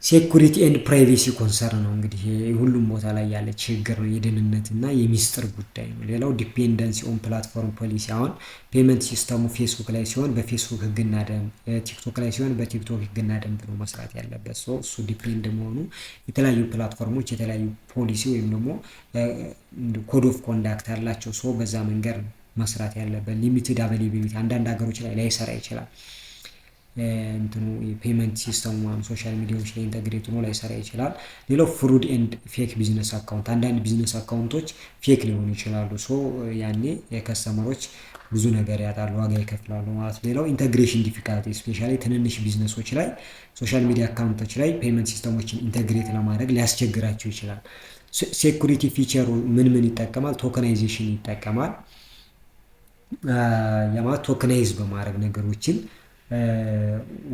ሴኩሪቲ ኤንድ ፕራይቬሲ ኮንሰርን ነው። እንግዲህ ሁሉም ቦታ ላይ ያለ ችግር ነው፣ የደህንነት እና የሚስጥር ጉዳይ ነው። ሌላው ዲፔንደንሲ ኦን ፕላትፎርም ፖሊሲ፣ አሁን ፔመንት ሲስተሙ ፌስቡክ ላይ ሲሆን በፌስቡክ ህግና ደንብ፣ ቲክቶክ ላይ ሲሆን በቲክቶክ ህግና ደንብ ነው መስራት ያለበት። እሱ ዲፔንድ መሆኑ የተለያዩ ፕላትፎርሞች የተለያዩ ፖሊሲ ወይም ደግሞ ኮድ ኦፍ ኮንዳክት አላቸው። በዛ መንገድ መስራት ያለበት። ሊሚትድ አቬይላቢሊቲ አንዳንድ ሀገሮች ላይ ላይሰራ ይችላል። እንትኑ የፔመንት ሲስተሙ ሶሻል ሚዲያዎች ላይ ኢንተግሬት ሆኖ ላይሰራ ይችላል። ሌላው ፍሩድ ኤንድ ፌክ ቢዝነስ አካውንት፣ አንዳንድ ቢዝነስ አካውንቶች ፌክ ሊሆኑ ይችላሉ። ያኔ የከስተመሮች ብዙ ነገር ያጣሉ፣ ዋጋ ይከፍላሉ ማለት። ሌላው ኢንተግሬሽን ዲፊካልቲ ስፔሻሊ ትንንሽ ቢዝነሶች ላይ ሶሻል ሚዲያ አካውንቶች ላይ ፔመንት ሲስተሞችን ኢንተግሬት ለማድረግ ሊያስቸግራቸው ይችላል። ሴኩሪቲ ፊቸሩ ምን ይጠቀማል? ቶከናይዜሽን ይጠቀማል። የማለት ቶከናይዝ በማድረግ ነገሮችን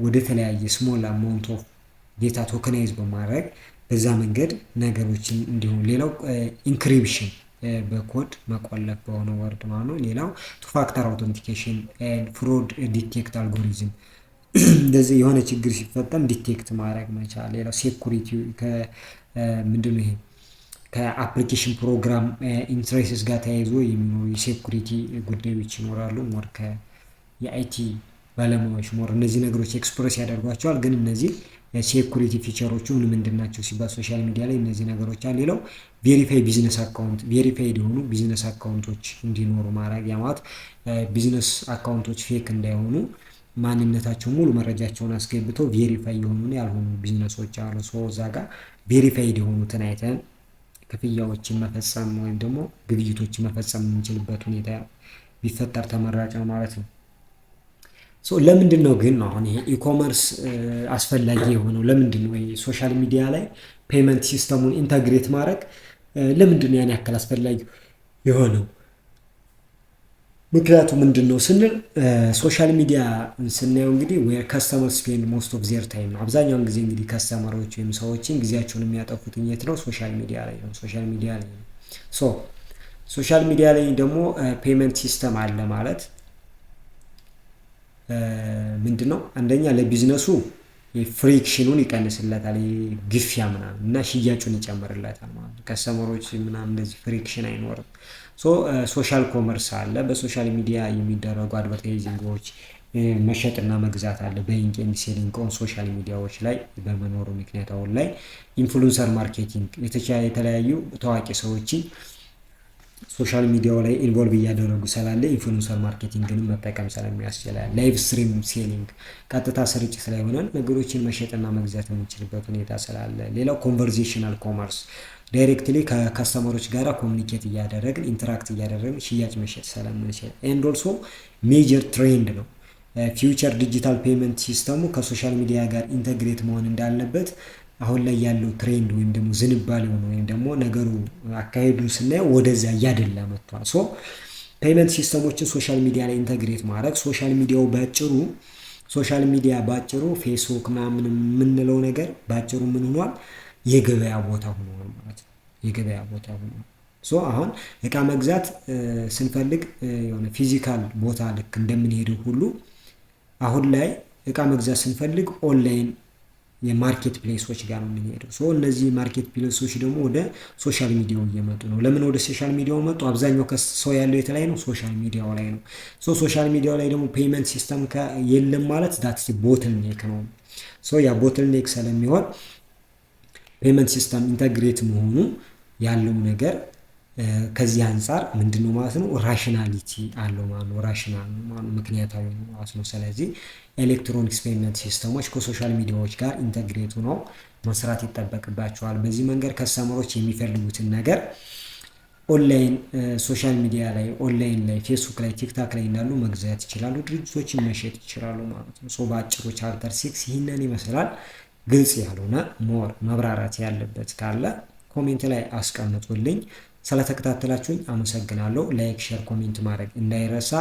ወደ ተለያየ ስሞል አማውንት ኦፍ ዴታ ቶከናይዝ በማድረግ በዛ መንገድ ነገሮችን እንዲሆን። ሌላው ኢንክሪፕሽን በኮድ መቆለፍ በሆነ ወርድ ማለት ነው። ሌላው ቱ ፋክተር አውተንቲኬሽን ኤንድ ፍሮድ ዲቴክት አልጎሪዝም፣ እንደዚህ የሆነ ችግር ሲፈጠም ዲቴክት ማድረግ መቻል። ሌላው ሴኩሪቲ ምንድነው ይሄ ከአፕሊኬሽን ፕሮግራም ኢንትሬስስ ጋር ተያይዞ የሚኖሩ የሴኩሪቲ ጉዳዮች ይኖራሉ። ሞር የአይቲ ባለሙያዎች ሞር እነዚህ ነገሮች ኤክስፕረስ ያደርጓቸዋል። ግን እነዚህ ሴኩሪቲ ፊቸሮቹ ምንድን ናቸው ሲባል ሶሻል ሚዲያ ላይ እነዚህ ነገሮች አሉ። ሌላው ቬሪፋይ ቢዝነስ አካውንት፣ ቬሪፋይድ የሆኑ ቢዝነስ አካውንቶች እንዲኖሩ ማድረግ። ያማት ቢዝነስ አካውንቶች ፌክ እንዳይሆኑ ማንነታቸው ሙሉ መረጃቸውን አስገብተው ቬሪፋይ የሆኑ ያልሆኑ ቢዝነሶች አሉ። እዛ ጋር ቬሪፋይድ የሆኑትን አይተን ክፍያዎችን መፈጸም ወይም ደግሞ ግብይቶችን መፈጸም የምንችልበት ሁኔታ ቢፈጠር ተመራጭ ነው ማለት ነው። ለምንድን ነው ግን አሁን ይሄ ኢኮመርስ አስፈላጊ የሆነው? ለምንድን ነው ሶሻል ሚዲያ ላይ ፔመንት ሲስተሙን ኢንተግሬት ማድረግ ለምንድን ነው ያን ያክል አስፈላጊ የሆነው? ምክንያቱ ምንድን ነው ስንል ሶሻል ሚዲያ ስናየው እንግዲህ ዌር ከስተመር ስፔንድ ሞስት ኦፍ ዜር ታይም ነው። አብዛኛውን ጊዜ እንግዲህ ከስተመሮች ወይም ሰዎችን ጊዜያቸውን የሚያጠፉት የት ነው? ሶሻል ሚዲያ ላይ ነው። ሶሻል ሚዲያ ላይ ደግሞ ፔመንት ሲስተም አለ ማለት ምንድነው? አንደኛ ለቢዝነሱ ፍሪክሽኑን ይቀንስለታል፣ ግፊያ ምናምን እና ሽያጩን ይጨምርለታል ማለት ነው። ከስተመሮች ምናምን እንደዚህ ፍሪክሽን አይኖርም። ሶሻል ኮመርስ አለ። በሶሻል ሚዲያ የሚደረጉ አድቨርታይዚንጎች መሸጥና መግዛት አለ። ባይንግ ኤንድ ሴሊንግ ኦን ሶሻል ሚዲያዎች ላይ በመኖሩ ምክንያት አሁን ላይ ኢንፍሉንሰር ማርኬቲንግ የተለያዩ ታዋቂ ሰዎችን ሶሻል ሚዲያው ላይ ኢንቮልቭ እያደረጉ ስላለ ኢንፍሉንሰር ማርኬቲንግንም መጠቀም ስለሚያስችላል። ላይቭ ስትሪም ሴሊንግ ቀጥታ ስርጭት ላይ ሆነን ነገሮችን መሸጥና መግዛት የምንችልበት ሁኔታ ስላለ። ሌላው ኮንቨርሴሽናል ኮመርስ ዳይሬክትሊ ከከስተመሮች ጋር ኮሚኒኬት እያደረግን ኢንተራክት እያደረግን ሽያጭ መሸጥ ስለምንችል። ኤንድ ኦልሶ ሜጀር ትሬንድ ነው ፊውቸር ዲጂታል ፔመንት ሲስተሙ ከሶሻል ሚዲያ ጋር ኢንተግሬት መሆን እንዳለበት አሁን ላይ ያለው ትሬንድ ወይም ደግሞ ዝንባሌው ነው ወይም ደግሞ ነገሩ አካሄዱን ስናየው ወደዛ እያደላ መጥቷል። ፔመንት ሲስተሞችን ሶሻል ሚዲያ ላይ ኢንተግሬት ማድረግ ሶሻል ሚዲያ ባጭሩ ፌስቡክ ምናምን የምንለው ነገር ባጭሩ ምን ሆኗል? የገበያ ቦታ ሆኗል ማለት ነው። የገበያ ቦታ ሆኗል። አሁን እቃ መግዛት ስንፈልግ የሆነ ፊዚካል ቦታ ልክ እንደምንሄደው ሁሉ አሁን ላይ እቃ መግዛት ስንፈልግ ኦንላይን የማርኬት ፕሌሶች ጋር ነው የምንሄደው። እነዚህ ማርኬት ፕሌሶች ደግሞ ወደ ሶሻል ሚዲያው እየመጡ ነው። ለምን ወደ ሶሻል ሚዲያው መጡ? አብዛኛው ሰው ያለው የተለያየ ነው፣ ሶሻል ሚዲያው ላይ ነው። ሶሻል ሚዲያው ላይ ደግሞ ፔመንት ሲስተም የለም ማለት ዳትስ ቦትል ኔክ ነው። ያ ቦትል ኔክ ስለሚሆን ፔመንት ሲስተም ኢንተግሬት መሆኑ ያለው ነገር ከዚህ አንጻር ምንድነው ማለት ነው ራሽናሊቲ አለው ማለት ነው። ራሽናል ነው ምክንያታዊ ነው ማለት ነው። ስለዚህ ኤሌክትሮኒክስ ፔመንት ሲስተሞች ከሶሻል ሚዲያዎች ጋር ኢንተግሬት ሆነው መስራት ይጠበቅባቸዋል። በዚህ መንገድ ከስተመሮች የሚፈልጉትን ነገር ኦንላይን ሶሻል ሚዲያ ላይ ኦንላይን ላይ ፌስቡክ ላይ ቲክታክ ላይ እንዳሉ መግዛት ይችላሉ። ድርጅቶችን መሸጥ ይችላሉ ማለት ነው። በአጭሩ ቻፕተር 6 ይህንን ይመስላል። ግልጽ ያልሆነ ሞር መብራራት ያለበት ካለ ኮሜንት ላይ አስቀምጡልኝ። ስለተከታተላችሁኝ አመሰግናለሁ። ላይክ፣ ሼር፣ ኮሜንት ማድረግ እንዳይረሳ።